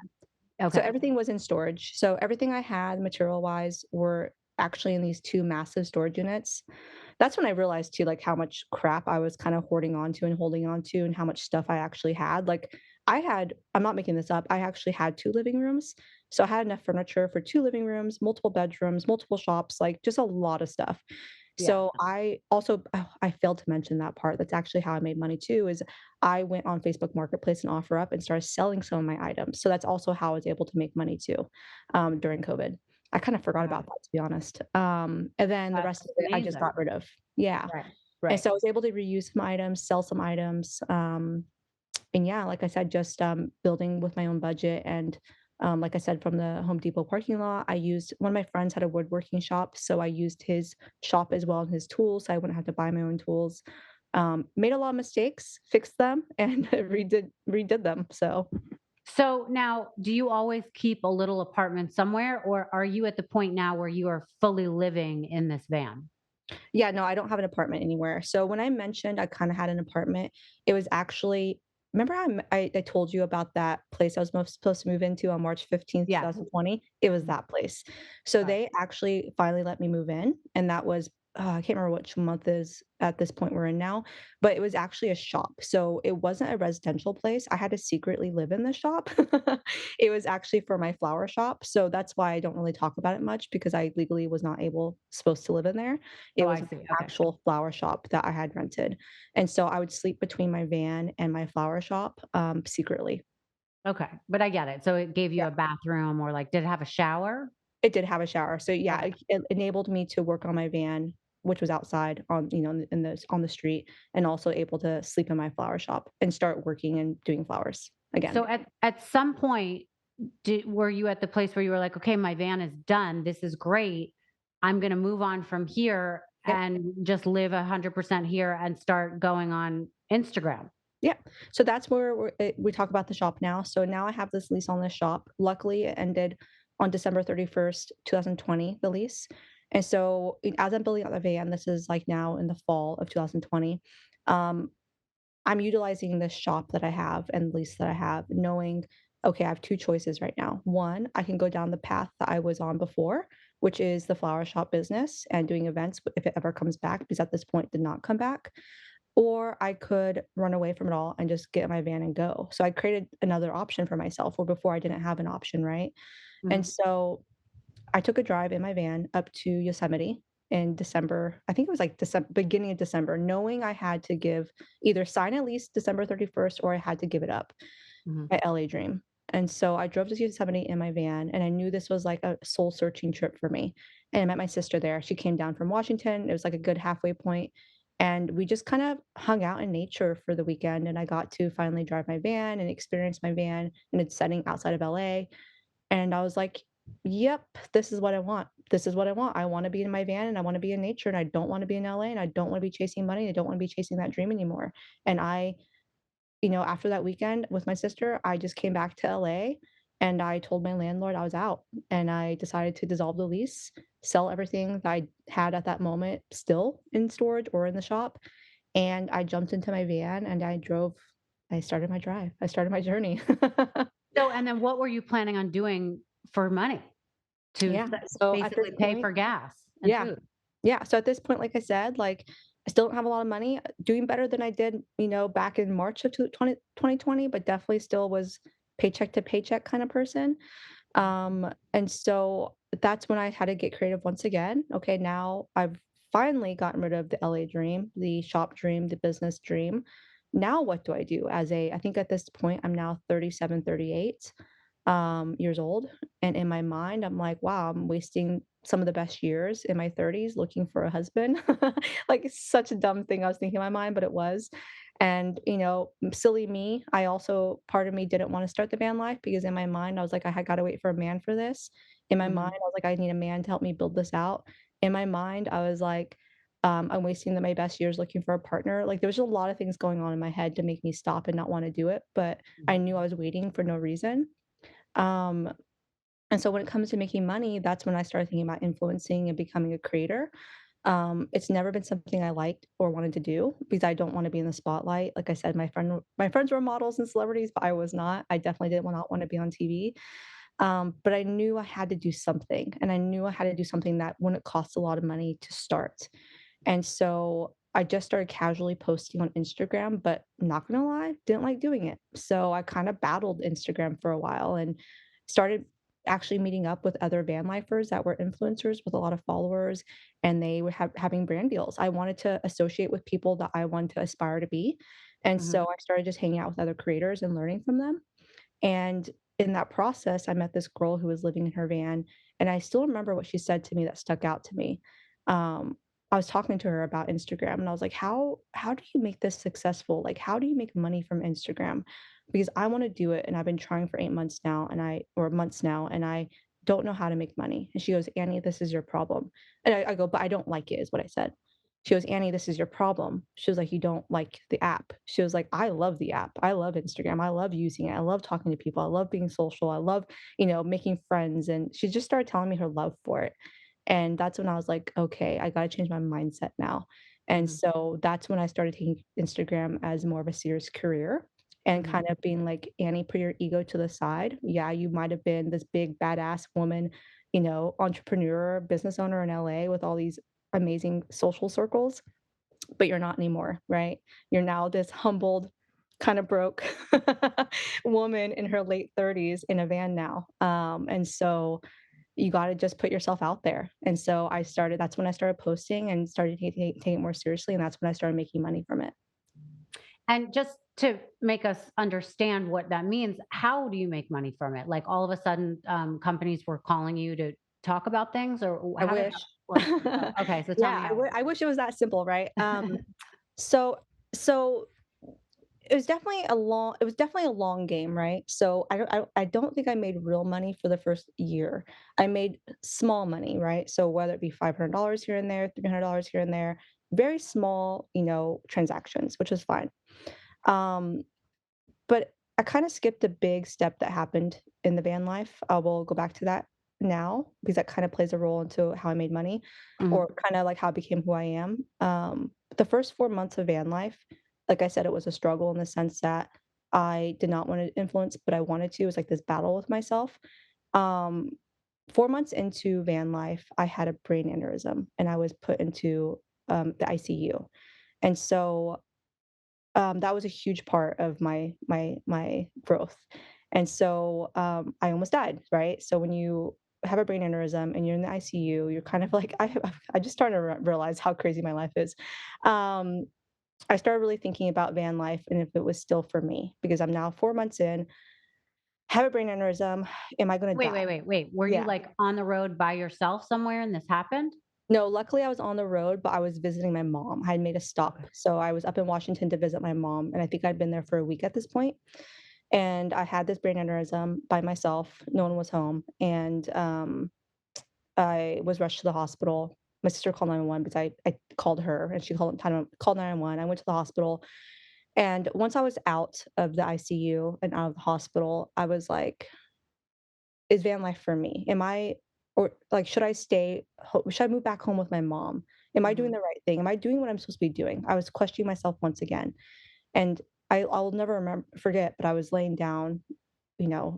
Speaker 2: So
Speaker 1: okay.
Speaker 2: everything was in storage. So everything I had material-wise were actually in these 2 massive storage units. That's when I realized too, like, how much crap I was kind of hoarding on to and holding on to and how much stuff I actually had. Like, I'm not making this up, I actually had 2 living rooms. So I had enough furniture for 2 living rooms, multiple bedrooms, multiple shops, like, just a lot of stuff.
Speaker 1: Yeah.
Speaker 2: So I also I failed to mention that part. That's actually how I made money too, is I went on Facebook Marketplace and OfferUp and started selling some of my items. So that's also how I was able to make money too, during COVID. I kind of forgot
Speaker 1: Wow.
Speaker 2: about that, to be honest. And then the
Speaker 1: That's
Speaker 2: rest of it I just
Speaker 1: amazing.
Speaker 2: got rid of. Yeah.
Speaker 1: Right.
Speaker 2: And
Speaker 1: Right.
Speaker 2: so I was able to reuse some items, sell some items, and yeah, like I said, just, building with my own budget and, like I said, from the Home Depot parking lot, I used one of my friends had a woodworking shop, so I used his shop as well and his tools, so I wouldn't have to buy my own tools. Made a lot of mistakes, fixed them, and redid them, so
Speaker 1: So now, do you always keep a little apartment somewhere, or are you at the point now where you are fully living in this van?
Speaker 2: yeah, no, I don't have an apartment anywhere. So when I mentioned I kinda had an apartment, it was actually remember I told you about that place I was most supposed to move into on March 15th,
Speaker 1: Yes.
Speaker 2: 2020? It was
Speaker 1: Mhm.
Speaker 2: that place. So
Speaker 1: Got
Speaker 2: they actually finally let me move in, and that was I can't remember which month is at this point we're in now, but it was actually a shop. So it wasn't a residential place. I had to secretly live in the shop. It was actually for my flower shop, so that's why I don't really talk about it much because I legally was not able supposed to live in there. It
Speaker 1: Oh,
Speaker 2: was
Speaker 1: I
Speaker 2: my
Speaker 1: see. Okay.
Speaker 2: actual flower shop that I had rented, and so I would sleep between my van and my flower shop, secretly.
Speaker 1: Okay. But I get it. So it gave you
Speaker 2: Yeah,
Speaker 1: a bathroom, or like, did it have a shower?
Speaker 2: it did have a shower, so yeah,
Speaker 1: Okay.
Speaker 2: it enabled me to work on my van, which was outside on, in the on the street, and also able to sleep in my flower shop and start working and doing flowers
Speaker 1: So
Speaker 2: again.
Speaker 1: at some point, were you at the place where you were like, okay, my van is done. This is great. I'm going to move on from here
Speaker 2: Yep.
Speaker 1: and just live 100% here and start going on Instagram.
Speaker 2: Yeah. So that's where we talk about the shop now. So now I have this lease on this shop. Luckily, it ended on December 31st, 2020, the lease. And so as I'm building out the van, this is like now in the fall of 2020. Um, I'm utilizing this shop that I have and lease that I have, knowing, okay, I have two choices right now. One, I can go down the path that I was on before, which is the flower shop business and doing events if it ever comes back, because at this point it did not come back. Or I could run away from it all and just get in my van and go. So I created another option for myself where before I didn't have an option, right? And
Speaker 1: Mhm,
Speaker 2: so I took a drive in my van up to Yosemite in December. I think it was like beginning of December, knowing I had to give either sign at least December 31st or I had to give it up,
Speaker 1: mhm,
Speaker 2: my LA dream. And so I drove to Yosemite in my van and I knew this was like a soul searching trip for me. And I met my sister there. She came down from Washington. It was like a good halfway point. And we just kind of hung out in nature for the weekend. And I got to finally drive my van and experience my van in its setting outside of LA. And I was like, "Yep, this is what I want. This is what I want. I wanna be in my van, and I wanna be in nature, and I don't wanna be in LA, and I don't wanna be chasing money, I don't wanna be chasing that dream anymore." And after that weekend with my sister, I just came back to LA, and I told my landlord I was out, and I decided to dissolve the lease, sell everything that I had at that moment still in storage or in the shop, and I jumped into my van, and I started my drive. I started my journey.
Speaker 1: So, and then what were you planning on doing for money to
Speaker 2: Yeah, so at this
Speaker 1: basically pay
Speaker 2: point
Speaker 1: for gas and
Speaker 2: yeah.
Speaker 1: food?
Speaker 2: Yeah, so at this point, like I said, like, I still don't have a lot of money, doing better than I did, back in March of 2020, but definitely still was paycheck to paycheck kind of person. And so that's when I had to get creative once again. Okay, now I've finally gotten rid of the LA dream, the shop dream, the business dream. Now what do I do I think at this point I'm now 37, 38 years old. And in my mind, I'm like, wow, I'm wasting some of the best years in my 30s looking for a husband. Like, it's such a dumb thing I was thinking in my mind, but it was. And, silly me, I also, part of me didn't want to start the van life because in my mind, I was like, I had got to wait for a man for this. In my mind,
Speaker 1: Mhm.
Speaker 2: I was like, I need a man to help me build this out. In my mind, I was like, I'm wasting my best years looking for a partner. Like, there was a lot of things going on in my head to make me stop and not wanna do it, but I
Speaker 1: Mhm.
Speaker 2: knew I was waiting for no reason. Um, and so when it comes to making money, that's when I started thinking about influencing and becoming a creator. It's never been something I liked or wanted to do because I don't wanna be in the spotlight. Like I said, my friends were models and celebrities, but I was not. I definitely did not wanna be on TV. But I knew I had to do something, and I knew I had to do something that wouldn't cost a lot of money to start. And so I just started casually posting on Instagram, but not gonna lie, didn't like doing it. So I kind of battled Instagram for a while and started actually meeting up with other van lifers that were influencers with a lot of followers, and they were having brand deals. I wanted to associate with people that I wanted to aspire to be. And so
Speaker 1: Mhm.
Speaker 2: I started just hanging out with other creators and learning from them. And in that process, I met this girl who was living in her van, and I still remember what she said to me that stuck out to me. Um, I was talking to her about Instagram, and I was like, "How do you make this successful? Like, how do you make money from Instagram? Because I wanna do it, and I've been trying for 8 months now, and I or months now, and I don't know how to make money." And she goes, "Annie, this is your problem." And I go, "But I don't like it," is what I said. She goes, "Annie, this is your problem." She was like, "You don't like the app." She was like, "I love the app. I love Instagram. I love using it. I love talking to people. I love being social. I love, making friends." And she just started telling me her love for it. And that's when I was like, "Okay, I gotta change my mindset now." And
Speaker 1: Mhm.
Speaker 2: so that's when I started taking Instagram as more of a serious career and
Speaker 1: Mhm.
Speaker 2: kind of being like, "Annie, put your ego to the side. Yeah, you might have been this big badass woman, entrepreneur, business owner in LA with all these amazing social circles, but you're not anymore, right? You're now this humbled, kind of broke woman in her late 30s in a van now. And so you got to just put yourself out there." And so that's when I started posting and started taking it more seriously. And that's when I started making money from it.
Speaker 1: And just to make us understand what that means, how do you make money from it? Like all of a sudden, companies were calling you to talk about things, or
Speaker 2: I
Speaker 1: how did
Speaker 2: wish.
Speaker 1: that work? Okay, so tell
Speaker 2: Yeah,
Speaker 1: me how.
Speaker 2: I wish it was that simple, right? So, so it was definitely a long game, right? So I don't think I made real money for the first year. I made small money, right? So whether it be $500 here and there, $300 here and there, very small, transactions, which was fine. Um, but I kind of skipped a big step that happened in the van life. I will go back to that now because that kind of plays a role into how I made money
Speaker 1: Mhm.
Speaker 2: or kind of like how I became who I am. The first 4 months of van life, like I said, it was a struggle in the sense that I did not want to influence, but I wanted to. It was like this battle with myself. Um, 4 months into van life, I had a brain aneurysm and I was put into the ICU. And so that was a huge part of my growth. And so, I almost died, right? So when you have a brain aneurysm and you're in the ICU, you're kind of like I just started to realize how crazy my life is. Um, I started really thinking about van life and if it was still for me because I'm now 4 months in, have a brain aneurysm, am I gonna
Speaker 1: Wait,
Speaker 2: die?
Speaker 1: wait, wait, wait. Were you
Speaker 2: Yeah.
Speaker 1: like on the road by yourself somewhere and this happened?
Speaker 2: No, luckily I was on the road, but I was visiting my mom. I had made a stop.
Speaker 1: Okay.
Speaker 2: So I was up in Washington to visit my mom, and I think I'd been there for a week at this point. And I had this brain aneurysm by myself. No one was home, and I was rushed to the hospital. My sister called 911 because I called her, and she called 911. I went to the hospital, and once I was out of the ICU and out of the hospital, I was like, "Is van life for me? Am I or like should I should I move back home with my mom? Am I doing
Speaker 1: Mhm.
Speaker 2: the right thing? Am I doing what I'm supposed to be doing?" I was questioning myself once again, and I'll never forget, but I was laying down.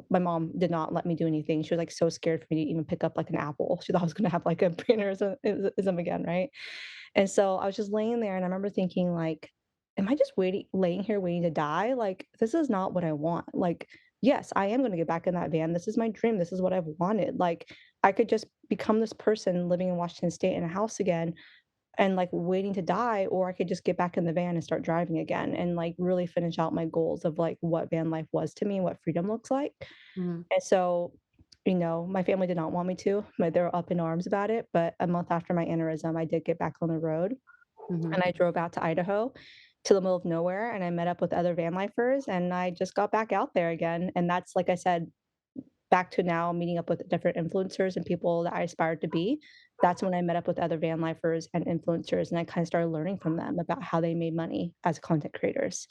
Speaker 2: My mom did not let me do anything. She was, like, so scared for me to even pick up, like, an apple. She thought I was gonna have, like, a brain aneurysm again, right? And so I was just laying there, and I remember thinking, like, "Am I just laying here waiting to die? Like, this is not what I want." Like, yes, I am gonna get back in that van. This is my dream. This is what I've wanted. Like, I could just become this person living in Washington State in a house again and, like, waiting to die, or I could just get back in the van and start driving again and, like, really finish out my goals of, like, what van life was to me, what freedom looks like.
Speaker 1: Mhm.
Speaker 2: And so, my family did not want me to, but they were up in arms about it, but a month after my aneurysm, I did get back on the road,
Speaker 1: Mhm.
Speaker 2: and I drove out to Idaho, to the middle of nowhere, and I met up with other van lifers, and I just got back out there again, and that's, like I said, back to now meeting up with different influencers and people that I aspired to be, that's when I met up with other van lifers and influencers, and I kinda started learning from them about how they made money as content creators.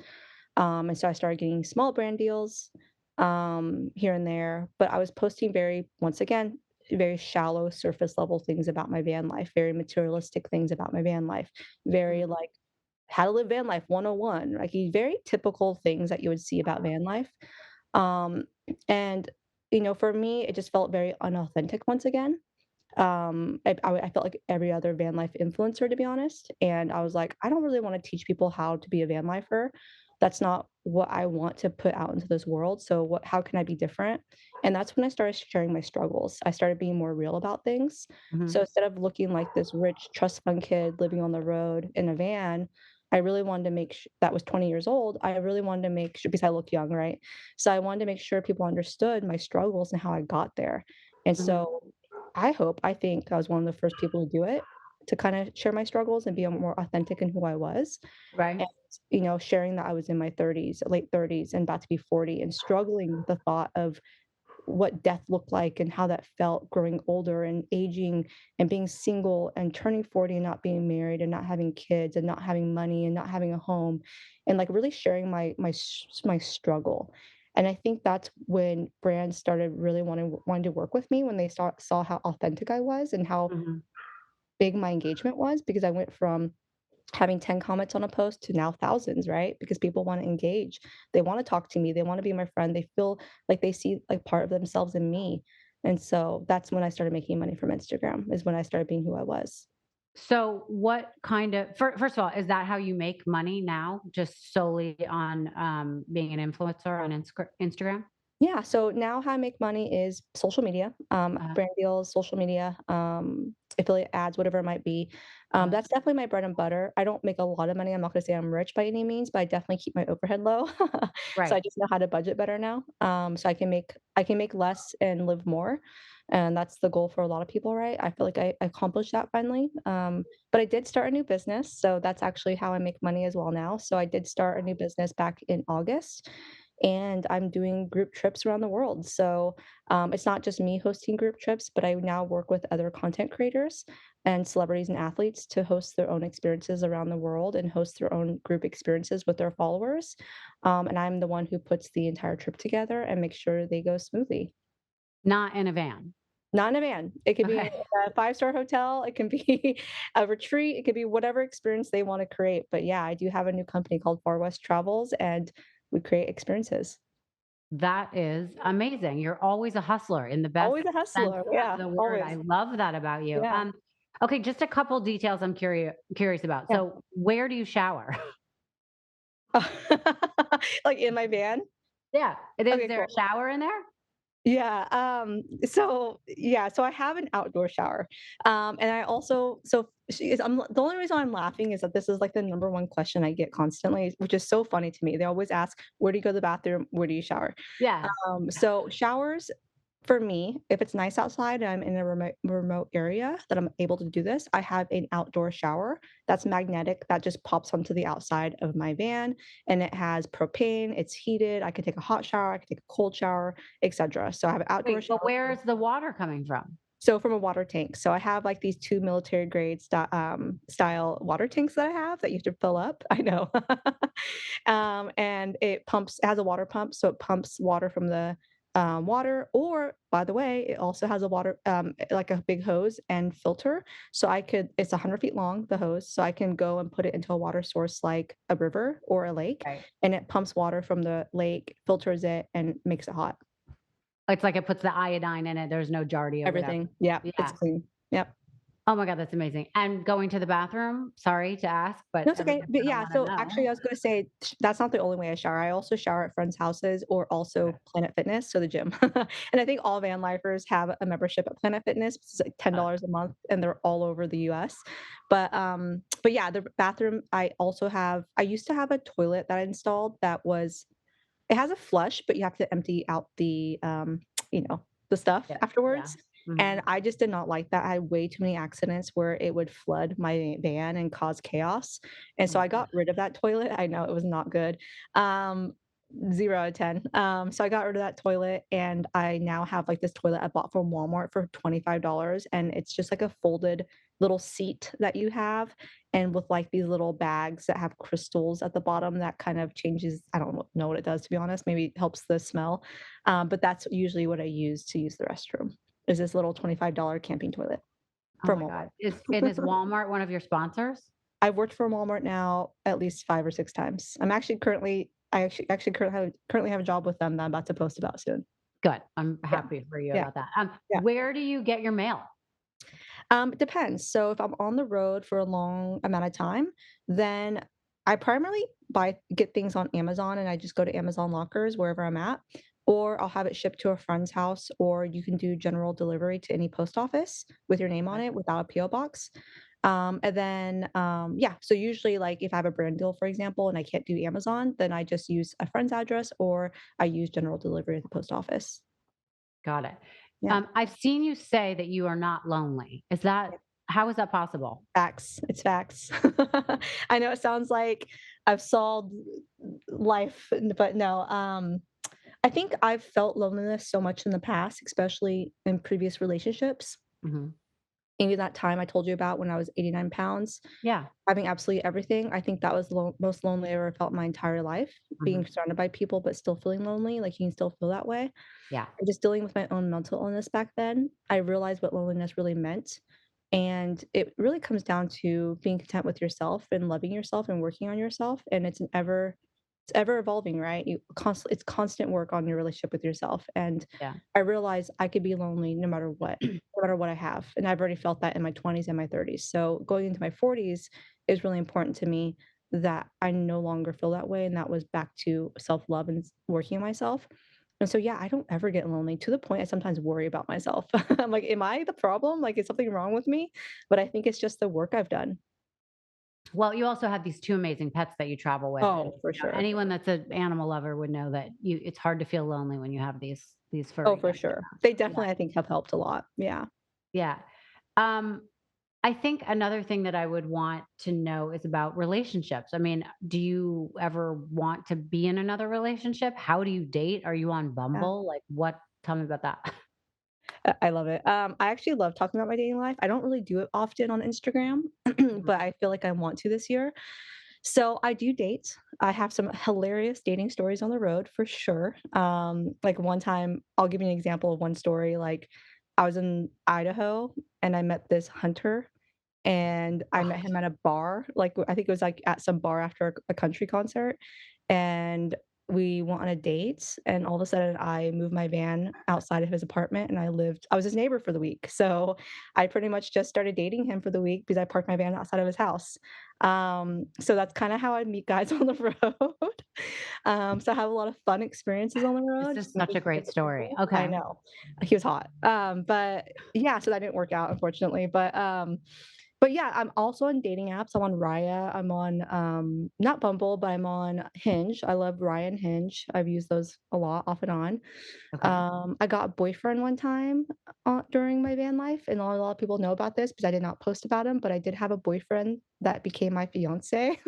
Speaker 2: And so I started getting small brand deals, here and there, but I was posting very once again, very shallow surface level things about my van life, very materialistic things about my van life, very,
Speaker 1: Mhm,
Speaker 2: like, how to live van life 101, like, very typical things that you would see about van life. Um, and, for me, it just felt very unauthentic once again. I felt like every other van life influencer, to be honest, and I was like, "I don't really wanna teach people how to be a van lifer. That's not what I want to put out into this world, so how can I be different?" And that's when I started sharing my struggles. I started being more real about things.
Speaker 1: mhm,
Speaker 2: So instead of looking like this rich trust fund kid living on the road in a van, I really wanted to make that was 20 years old, I really wanted to make sure because I look young, right? So I wanted to make sure people understood my struggles and how I got there. And
Speaker 1: mhm.
Speaker 2: so I think I was one of the first people to do it, to kinda share my struggles and be more authentic in who I was, and,
Speaker 1: Right.
Speaker 2: sharing that I was in my 30s, late 30s, and about to be 40, and struggling with the thought of what death looked like and how that felt growing older and aging and being single and turning 40 and not being married and not having kids and not having money and not having a home, and, like, really sharing my struggle. And I think that's when brands started really wanting to work with me, when they saw how authentic I was and how
Speaker 1: Mhm.
Speaker 2: big my engagement was, because I went from having 10 comments on a post to now thousands, right? Because people wanna engage. They wanna talk to me, they wanna be my friend, they feel like they see, like, part of themselves in me. And so that's when I started making money from Instagram, is when I started being who I was.
Speaker 1: So what kind of first of all, is that how you make money now, just solely on, being an influencer on Instagram?
Speaker 2: Yeah, so now how I make money is social media,
Speaker 1: Uh-huh,
Speaker 2: brand deals, social media, affiliate ads, whatever it might be.
Speaker 1: uh-huh.
Speaker 2: That's definitely my bread and butter. I don't make a lot of money. I'm not gonna say I'm rich by any means, but I definitely keep my overhead low. So I
Speaker 1: Right.
Speaker 2: just know how to budget better now. So I can make less and live more. And that's the goal for a lot of people, right? I feel like I accomplished that finally. But I did start a new business. So that's actually how I make money as well now. So I did start a new business back in August, and I'm doing group trips around the world. So it's not just me hosting group trips, but I now work with other content creators and celebrities and athletes to host their own experiences around the world and host their own group experiences with their followers. And I'm the one who puts the entire trip together and makes sure they go smoothly.
Speaker 1: Not in a van.
Speaker 2: Not in a van. It could be
Speaker 1: Okay.
Speaker 2: a five-star hotel, it can be a retreat, it could be whatever experience they wanna create. But yeah, I do have a new company called Far West Travels, and we create experiences.
Speaker 1: That is amazing. You're always a hustler in the best
Speaker 2: Always a
Speaker 1: sense
Speaker 2: hustler,
Speaker 1: of
Speaker 2: yeah,
Speaker 1: the word. I
Speaker 2: always.
Speaker 1: love that about you.
Speaker 2: Yeah.
Speaker 1: Okay, just a couple details I'm curious about.
Speaker 2: Yeah.
Speaker 1: So, where do you shower?
Speaker 2: Like, in my van?
Speaker 1: Yeah. Is
Speaker 2: Okay,
Speaker 1: there a
Speaker 2: cool.
Speaker 1: shower in there?
Speaker 2: Yeah, so I have an outdoor shower, and I also so she is I'm the only reason I'm laughing is that this is, like, the number one question I get constantly, which is so funny to me. They always ask, "Where do you go to the bathroom? Where do you shower?"
Speaker 1: Yeah.
Speaker 2: So showers for me, if it's nice outside and I'm in a remote area that I'm able to do this, I have an outdoor shower that's magnetic that just pops onto the outside of my van, and it has propane, it's heated, I can take a hot shower, I can take a cold shower, etc. So I have an outdoor
Speaker 1: Wait, but
Speaker 2: shower.
Speaker 1: where is the water coming from?
Speaker 2: So from a water tank. So I have, like, these 2 military grade style water tanks that I have that you have to fill up. I know. And it has a water pump, so it pumps water from the, water, or, by the way, it also has a water, like a big hose and filter, so it's 100 feet long, the hose, so I can go and put it into a water source like a river or a lake,
Speaker 1: Right.
Speaker 2: and it pumps water from the lake, filters it, and makes it hot.
Speaker 1: It's like it puts the iodine in it. There's no Giardia or whatever.
Speaker 2: Everything. Yeah, it's
Speaker 1: Yeah.
Speaker 2: clean. Yep.
Speaker 1: Oh my god, that's amazing. And going to the bathroom? Sorry to ask, but
Speaker 2: No, it's okay,
Speaker 1: everyone's
Speaker 2: but
Speaker 1: gonna
Speaker 2: yeah,
Speaker 1: wanna
Speaker 2: so
Speaker 1: know.
Speaker 2: actually, I was gonna say that's not the only way I shower. I also shower at friends' houses or
Speaker 1: Okay.
Speaker 2: also Planet Fitness, so the gym. And I think all van lifers have a membership at Planet Fitness. It's like
Speaker 1: Uh,
Speaker 2: $10 a month, and they're all over the US. But yeah, the bathroom, I used to have a toilet that I installed that was it has a flush, but you have to empty out you know, the stuff
Speaker 1: yeah, yeah.
Speaker 2: afterwards,
Speaker 1: Mhm.
Speaker 2: and I just did not like that. I had way too many accidents where it would flood my van and cause chaos, and so I got rid of that toilet. I know it was not good. Um, 0 out of 10. So I got rid of that toilet, and I now have, like, this toilet I bought from Walmart for $25, and it's just like a folded little seat that you have, and with, like, these little bags that have crystals at the bottom that kind of changes. I don't know what it does, to be honest, maybe it helps the smell, but that's usually what I use to use the restroom, is this little $25 camping toilet
Speaker 1: Oh
Speaker 2: from
Speaker 1: my god. Is
Speaker 2: Walmart.
Speaker 1: Walmart one of your sponsors?
Speaker 2: I've worked for Walmart now at least 5 or 6 times. I currently have a job with them that I'm about to post about soon.
Speaker 1: Good. I'm
Speaker 2: Yeah,
Speaker 1: happy for you
Speaker 2: yeah,
Speaker 1: about that.
Speaker 2: yeah.
Speaker 1: Where do you get your mail?
Speaker 2: It depends. So if I'm on the road for a long amount of time, then I primarily get things on Amazon, and I just go to Amazon lockers wherever I'm at, or I'll have it shipped to a friend's house, or you can do general delivery to any post office with your name on
Speaker 1: Okay.
Speaker 2: it without a PO box. And then, yeah, so usually, like, if I have a brand deal, for example, and I can't do Amazon, then I just use a friend's address, or I use general delivery at the post office.
Speaker 1: Got it.
Speaker 2: Yeah.
Speaker 1: I've seen you say that you are not lonely. Is that how is that possible?
Speaker 2: Facts. It's facts. I know it sounds like I've solved life, but no. I think I've felt loneliness so much in the past, especially in previous relationships.
Speaker 1: Mhm.
Speaker 2: Maybe that time I told you about when I was 89 pounds,
Speaker 1: Yeah.
Speaker 2: having absolutely everything. I think that was the most lonely I ever felt my entire life, being
Speaker 1: Mhm.
Speaker 2: surrounded by people, but still feeling lonely. Like, you can still feel that way.
Speaker 1: Yeah.
Speaker 2: And just dealing with my own mental illness back then, I realized what loneliness really meant. And it really comes down to being content with yourself and loving yourself and working on yourself. And it's ever evolving, right? It's constant work on your relationship with yourself. And
Speaker 1: Yeah.
Speaker 2: I realized I could be lonely no matter what I have. And I've already felt that in my 20s and my 30s. So going into my 40s is really important to me that I no longer feel that way. And that was back to self love and working on myself. And so, yeah, I don't ever get lonely, to the point I sometimes worry about myself. I'm like, "Am I the problem? Like, is something wrong with me?" But I think it's just the work I've done.
Speaker 1: Well, you also have these 2 amazing pets that you travel with, and,
Speaker 2: Oh, for sure.
Speaker 1: anyone that's an animal lover would know that it's hard to feel lonely when you have these
Speaker 2: Oh,
Speaker 1: furry
Speaker 2: for
Speaker 1: guys
Speaker 2: sure.
Speaker 1: around.
Speaker 2: They
Speaker 1: Yeah,
Speaker 2: definitely, I think, have helped a lot. Yeah.
Speaker 1: yeah. Um, I think another thing that I would want to know is about relationships. I mean, do you ever want to be in another relationship? How do you date? Are you on
Speaker 2: Yeah.
Speaker 1: Bumble? Like, what tell me about that.
Speaker 2: I love it. I actually love talking about my dating life. I don't really do it often on Instagram,
Speaker 1: Mhm.
Speaker 2: but I feel like I want to this year. So I do date. I have some hilarious dating stories on the road for sure. Like, one time, I'll give you an example of one story. Like, I was in Idaho and I met this hunter, and I met him at a bar. Like, I think it was like at some bar after a country concert, and we went on a date, and all of a sudden I moved my van outside of his apartment, and I was his neighbor for the week. So I pretty much just started dating him for the week because I parked my van outside of his house. So that's kind of how I meet guys on the road. So I have a lot of fun experiences on the
Speaker 1: This
Speaker 2: road,
Speaker 1: is
Speaker 2: just
Speaker 1: such
Speaker 2: meeting
Speaker 1: a great
Speaker 2: different
Speaker 1: story.
Speaker 2: people. I
Speaker 1: Okay.
Speaker 2: know. He was hot. But yeah, so that didn't work out, unfortunately. But yeah, I'm also on dating apps. I'm on Raya. I'm on, not Bumble, but I'm on Hinge. I love Raya and Hinge. I've used those a lot off and on.
Speaker 1: Okay.
Speaker 2: I got a boyfriend one time, during my van life, and not a lot of people know about this because I did not post about him, but I did have a boyfriend that became my fiancé.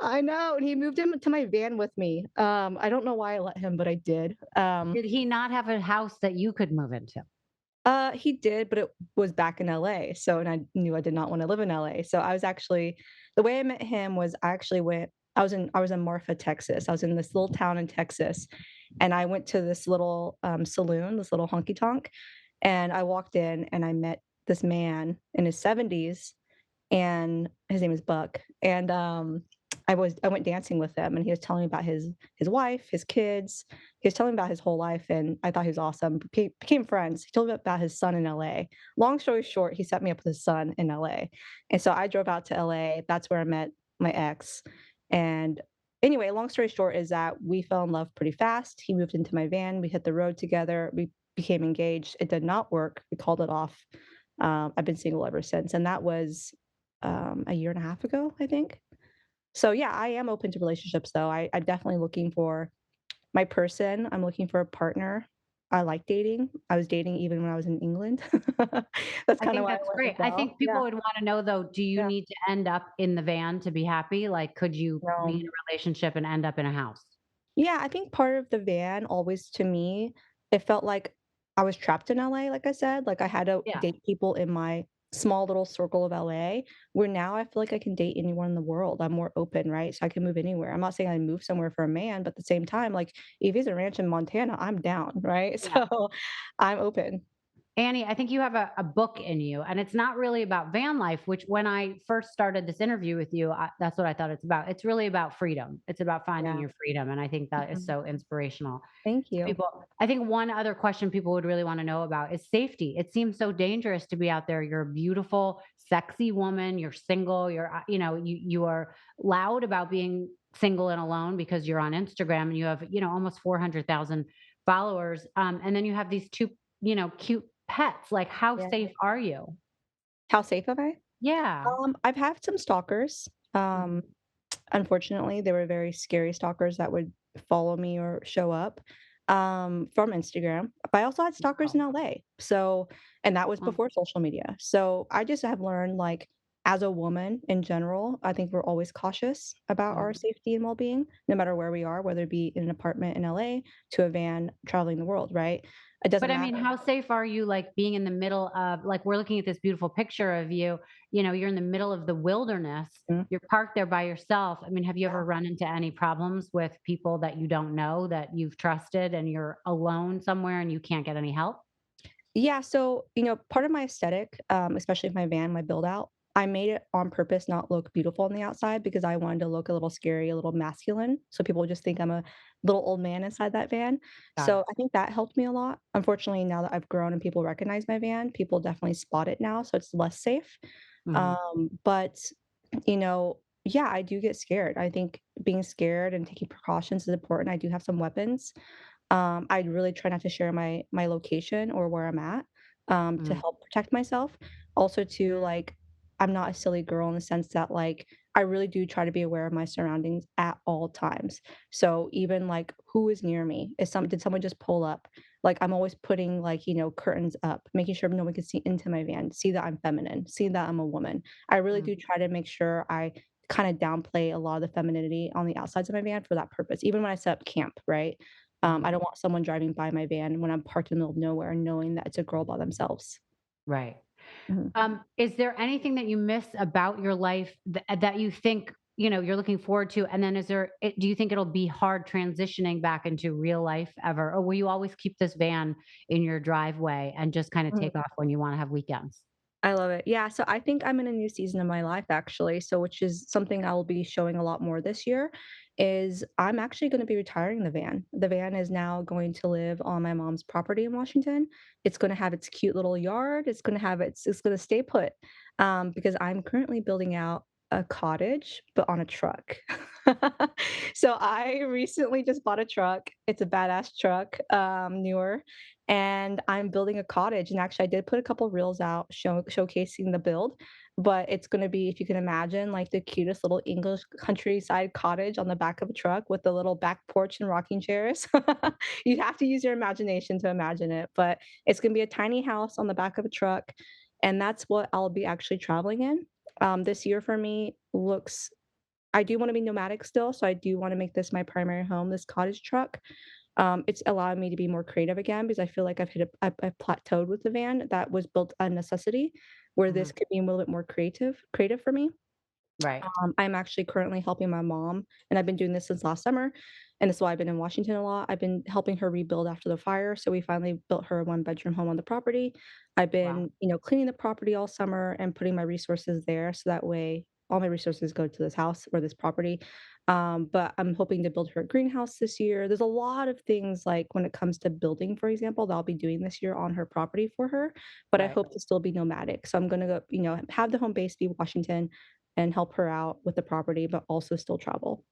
Speaker 2: I know, and he moved into my van with me. I don't know why I let him, but I did.
Speaker 1: Did he not have a house that you could move into?
Speaker 2: He did, but it was back in LA, so, and I knew I did not wanna live in LA, so I was actually the way I met him was I actually went I was in Marfa, Texas. I was in this little town in Texas, and I went to this little, saloon, this little honky tonk, and I walked in and I met this man in his 70s, and his name is Buck, and, I went dancing with him, and he was telling me about his wife, his kids. He was telling me about his whole life, and I thought he was awesome. Became friends. He told me about his son in LA. Long story short, he set me up with his son in LA, and so I drove out to LA. That's where I met my ex, and anyway, long story short is that we fell in love pretty fast. He moved into my van. We hit the road together. We became engaged. It did not work. We called it off. I've been single ever since, and that was a year and a half ago, I think. So yeah, I am open to relationships though. I'm definitely looking for my person. I'm looking for a partner. I like dating. I was dating even when I was in England. That's
Speaker 1: I
Speaker 2: kinda
Speaker 1: think
Speaker 2: why I
Speaker 1: that's
Speaker 2: went
Speaker 1: great.
Speaker 2: as
Speaker 1: I
Speaker 2: well.
Speaker 1: think
Speaker 2: Yeah,
Speaker 1: people would wanna know though, do you
Speaker 2: yeah.
Speaker 1: need to end up in the van to be happy? Like, could you be in
Speaker 2: No.
Speaker 1: a relationship and end up in a house?
Speaker 2: Yeah, I think part of the van always to me, it felt like I was trapped in LA, like I said, like I had to
Speaker 1: Yeah.
Speaker 2: date people in my small little circle of LA, where now I feel like I can date anyone in the world. I'm more open, right? So I can move anywhere. I'm not saying I move somewhere for a man, but at the same time, like if he's a ranch in Montana, I'm down, right?
Speaker 1: Yeah.
Speaker 2: So I'm open.
Speaker 1: Annie, I think you have a book in you, and it's not really about van life, which when I first started this interview with you, that's what I thought it's about. It's really about freedom. It's about finding
Speaker 2: Yeah.
Speaker 1: your freedom. And I think that is
Speaker 2: Mhm.
Speaker 1: so inspirational
Speaker 2: Thank
Speaker 1: to
Speaker 2: you.
Speaker 1: people. I think one other question people would really want to know about is safety. It seems so dangerous to be out there. You're a beautiful, sexy woman. You're single. You are loud about being single and alone because you're on Instagram and you have, almost 400,000 followers. And then you have these two, cute pets. Like, how
Speaker 2: Yeah.
Speaker 1: safe are you?
Speaker 2: How safe am I?
Speaker 1: Yeah.
Speaker 2: I've had some stalkers.
Speaker 1: Mhm.
Speaker 2: Unfortunately, they were very scary stalkers that would follow me or show up, from Instagram. But I also had stalkers in
Speaker 1: Wow.
Speaker 2: LA. So and that was
Speaker 1: Wow.
Speaker 2: before social media. So I just have learned, like, as a woman in general, I think we're always cautious about our
Speaker 1: Mhm.
Speaker 2: safety and well-being, no matter where we are, whether it be in an apartment in LA to a van traveling the world, right? It
Speaker 1: But
Speaker 2: doesn't
Speaker 1: I mean,
Speaker 2: matter.
Speaker 1: how safe are you, like, being in the middle of like, we're looking at this beautiful picture of you, you're in the middle of the wilderness,
Speaker 2: Mm,
Speaker 1: you're parked there by yourself. I mean, have you
Speaker 2: yeah.
Speaker 1: ever run into any problems with people that you don't know, that you've trusted, and you're alone somewhere and you can't get any help?
Speaker 2: Yeah, so, part of my aesthetic, especially with my van, my build out, I made it on purpose not look beautiful on the outside because I wanted to look a little scary, a little masculine, so people would just think I'm a little old man inside that van.
Speaker 1: Got
Speaker 2: So
Speaker 1: it.
Speaker 2: I think that helped me a lot. Unfortunately, now that I've grown and people recognize my van, people definitely spot it now, so it's less safe.
Speaker 1: Mhm.
Speaker 2: But, yeah, I do get scared. I think being scared and taking precautions is important. I do have some weapons. I really try not to share my location or where I'm at, to
Speaker 1: Mhm.
Speaker 2: help protect myself. Also to, like, I'm not a silly girl in the sense that, like, I really do try to be aware of my surroundings at all times. So even, like, who is near me? Did someone just pull up? Like, I'm always putting, like, curtains up, making sure no one can see into my van, see that I'm feminine, see that I'm a woman. I really
Speaker 1: Mhm.
Speaker 2: do try to make sure I kinda downplay a lot of the femininity on the outsides of my van for that purpose, even when I set up camp, right? I
Speaker 1: Mhm.
Speaker 2: don't want someone driving by my van when I'm parked in the middle of nowhere knowing that it's a girl by themselves.
Speaker 1: Right.
Speaker 2: Mhm.
Speaker 1: Is there anything that you miss about your life that you think, you're looking forward to? And then do you think it'll be hard transitioning back into real life ever? Or will you always keep this van in your driveway and just kind of
Speaker 2: Mhm.
Speaker 1: take off when you want to have weekends?
Speaker 2: I love it. Yeah, so I think I'm in a new season of my life actually, so which is something I will be showing a lot more this year, is I'm actually gonna be retiring the van. The van is now going to live on my mom's property in Washington. It's gonna have its cute little yard, it's gonna stay put, because I'm currently building out a cottage, but on a truck. So I recently just bought a truck. It's a badass truck, newer, and I'm building a cottage. And actually, I did put a couple reels out showcasing the build, but it's going to be, if you can imagine, like the cutest little English countryside cottage on the back of a truck with the little back porch and rocking chairs. You'd have to use your imagination to imagine it, but it's going to be a tiny house on the back of a truck, and that's what I'll be actually traveling in. This year for me looks. I do want to be nomadic still, so I do want to make this my primary home. This cottage truck, it's allowing me to be more creative again because I feel like I've plateaued with the van that was built on necessity, where this
Speaker 1: Mhm.
Speaker 2: could be a little bit more creative for me.
Speaker 1: Right.
Speaker 2: I'm actually currently helping my mom, and I've been doing this since last summer, and that's why I've been in Washington a lot. I've been helping her rebuild after the fire, so we finally built her a one-bedroom home on the property. I've
Speaker 1: Wow.
Speaker 2: been, cleaning the property all summer and putting my resources there, so that way all my resources go to this house or this property. But I'm hoping to build her a greenhouse this year. There's a lot of things, like, when it comes to building, for example, that I'll be doing this year on her property for her, but I
Speaker 1: Right.
Speaker 2: hope to still be nomadic. So I'm gonna go, have the home base be Washington, and help her out with the property, but also still travel.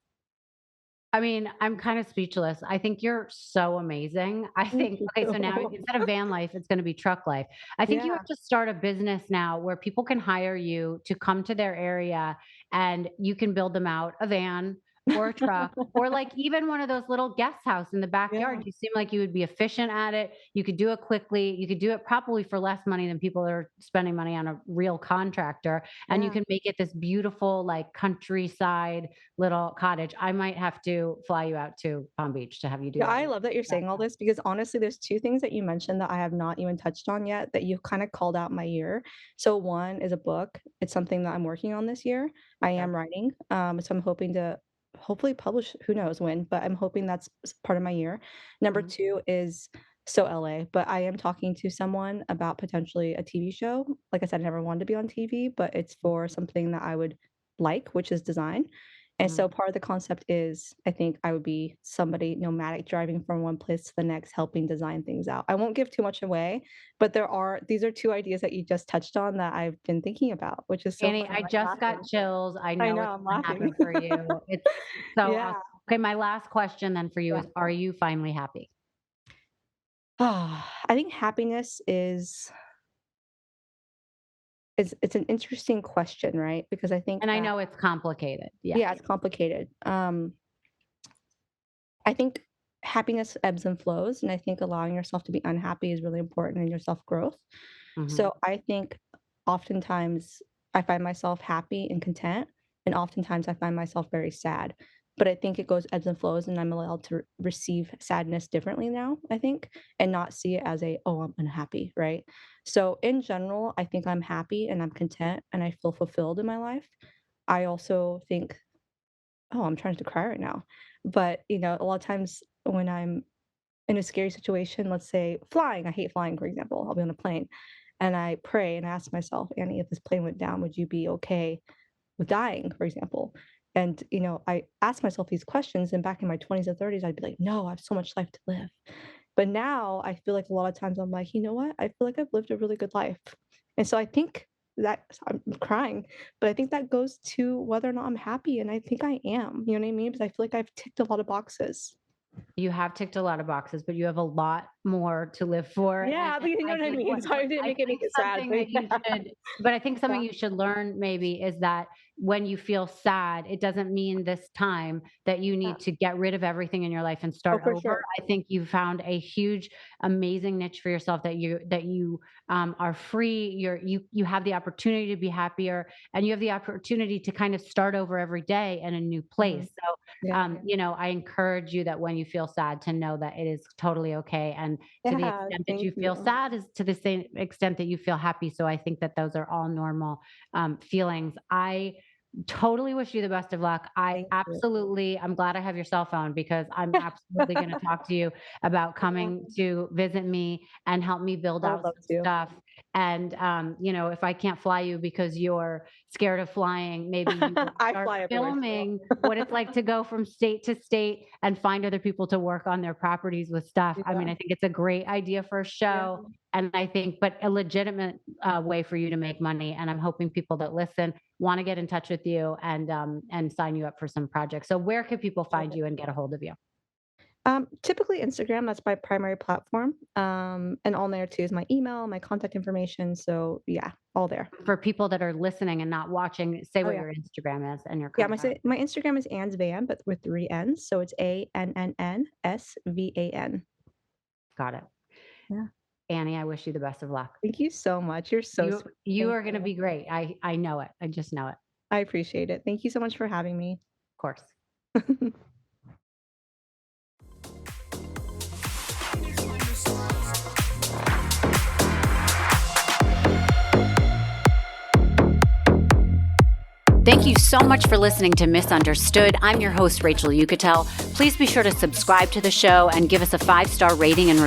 Speaker 1: I mean, I'm kind of speechless. I think you're so amazing. I
Speaker 2: Thank
Speaker 1: think, okay, so now
Speaker 2: you.
Speaker 1: instead of van life, it's going to be truck life. I think you
Speaker 2: Yeah.
Speaker 1: have to start a business now where people can hire you to come to their area and you can build them out a van or a truck, or like even one of those little guest house in the backyard.
Speaker 2: Yeah,
Speaker 1: You seem like you would be efficient at it. You could do it quickly. You could do it probably for less money than people that are spending money on a real contractor. And you
Speaker 2: yeah.
Speaker 1: can make it this beautiful, like countryside little cottage. I might have to fly you out to Palm Beach to have you do
Speaker 2: Yeah,
Speaker 1: that.
Speaker 2: I love that you're saying all this because honestly, there's 2 things that you mentioned that I have not even touched on yet that you've kinda called out my year. So one is a book. It's something that I'm working on this year. I
Speaker 1: Okay.
Speaker 2: am writing, so I'm hoping to hopefully publish, who knows when, but I'm hoping that's part of my year. Number
Speaker 1: Mhm.
Speaker 2: 2 is so LA, but I am talking to someone about potentially a TV show. Like I said, I never wanted to be on TV, but it's for something that I would like, which is design. And
Speaker 1: Mhm.
Speaker 2: so part of the concept is I think I would be somebody nomadic driving from one place to the next, helping design things out. I won't give too much away, but these are 2 ideas that you just touched on that I've been thinking about, which is so
Speaker 1: Annie,
Speaker 2: fun. I'm
Speaker 1: I
Speaker 2: like
Speaker 1: just got
Speaker 2: laughing.
Speaker 1: chills. I
Speaker 2: I
Speaker 1: know
Speaker 2: know,
Speaker 1: it's
Speaker 2: I'm
Speaker 1: gonna
Speaker 2: laughing.
Speaker 1: happen for you. It's so awesome.
Speaker 2: Yeah,
Speaker 1: Okay, my last question then for you
Speaker 2: yeah.
Speaker 1: is, are you finally happy?
Speaker 2: I think happiness is it's an interesting question, right? Because I think
Speaker 1: And I
Speaker 2: that
Speaker 1: know it's complicated. Yeah.
Speaker 2: yeah, it's complicated. I think happiness ebbs and flows, and I think allowing yourself to be unhappy is really important in your self-growth.
Speaker 1: Mhm.
Speaker 2: So I think oftentimes I find myself happy and content, and oftentimes I find myself very sad. But I think it goes ebbs and flows, and I'm allowed to receive sadness differently now, I think, and not see it as a, oh, I'm unhappy, right? So in general, I think I'm happy and I'm content and I feel fulfilled in my life. I also think, oh, I'm trying to cry right now. But, a lot of times when I'm in a scary situation, let's say flying, I hate flying, for example, I'll be on a plane and I pray and ask myself, Annie, if this plane went down, would you be okay with dying, for example? And, I ask myself these questions, and back in my 20s and 30s, I'd be like, no, I have so much life to live. But now I feel like a lot of times I'm like, you know what? I feel like I've lived a really good life. And so I think that I'm crying, but I think that goes to whether or not I'm happy. And I think I am, you know what I mean? Because I feel like I've ticked a lot of boxes.
Speaker 1: You have ticked a lot of boxes, but you have a lot more to live for,
Speaker 2: Yeah, but you know
Speaker 1: I
Speaker 2: what I
Speaker 1: think
Speaker 2: mean? Sorry, I didn't
Speaker 1: I
Speaker 2: make
Speaker 1: think
Speaker 2: it sad,
Speaker 1: something
Speaker 2: but
Speaker 1: that you
Speaker 2: yeah.
Speaker 1: should but I think something
Speaker 2: Yeah,
Speaker 1: you should learn maybe is that when you feel sad, it doesn't mean this time that you
Speaker 2: yeah.
Speaker 1: need to get rid of everything in your life and
Speaker 2: Oh,
Speaker 1: start
Speaker 2: for
Speaker 1: over.
Speaker 2: sure.
Speaker 1: I think you found a huge, amazing niche for yourself that you are free, you have the opportunity to be happier, and you have the opportunity to kind of start over every day in a new place.
Speaker 2: Mhm.
Speaker 1: So
Speaker 2: Yeah.
Speaker 1: I encourage you that when you feel sad to know that it is totally okay. And to the
Speaker 2: Yeah,
Speaker 1: extent that
Speaker 2: thank
Speaker 1: you feel
Speaker 2: you.
Speaker 1: sad is to the same extent that you feel happy. So I think that those are all normal feelings. I totally wish you the best of luck.
Speaker 2: Thank you.
Speaker 1: I'm glad I have your cell phone because I'm absolutely going to talk to you about
Speaker 2: Yeah,
Speaker 1: coming to visit me and help me build
Speaker 2: I would
Speaker 1: out
Speaker 2: love
Speaker 1: some
Speaker 2: to.
Speaker 1: stuff. And, if I can't fly you because you're scared of flying, maybe you would
Speaker 2: I
Speaker 1: start
Speaker 2: fly everywhere, so
Speaker 1: filming what it's like to go from state to state and find other people to work on their properties with stuff. I mean,
Speaker 2: yeah,
Speaker 1: I think it's a great idea for a
Speaker 2: yeah.
Speaker 1: show. And I think, but a legitimate way for you to make money. And I'm hoping people that listen want to get in touch with you and sign you up for some projects. So where can people
Speaker 2: Love
Speaker 1: find
Speaker 2: it.
Speaker 1: you and get a hold of you?
Speaker 2: Typically Instagram, that's my primary platform, and on there too is my email, my contact information, so yeah, all there.
Speaker 1: For people that are listening and not watching, say
Speaker 2: Oh,
Speaker 1: what
Speaker 2: yeah.
Speaker 1: your Instagram is and your
Speaker 2: Yeah,
Speaker 1: contact.
Speaker 2: my Instagram is Ann's Van, but with 3 N's, so it's ANNNSVAN.
Speaker 1: Got it.
Speaker 2: Yeah.
Speaker 1: Annie, I wish you the best of luck.
Speaker 2: Thank you so much, you're so
Speaker 1: You
Speaker 2: sweet.
Speaker 1: you
Speaker 2: Thank
Speaker 1: are going to
Speaker 2: you.
Speaker 1: be great. I know it. I just know it.
Speaker 2: I appreciate it. Thank you so much for having me.
Speaker 1: Of course. Thank you so much for listening to Misunderstood. I'm your host, Rachel Yucatel. Please be sure to subscribe to the show and give us a 5-star rating and review.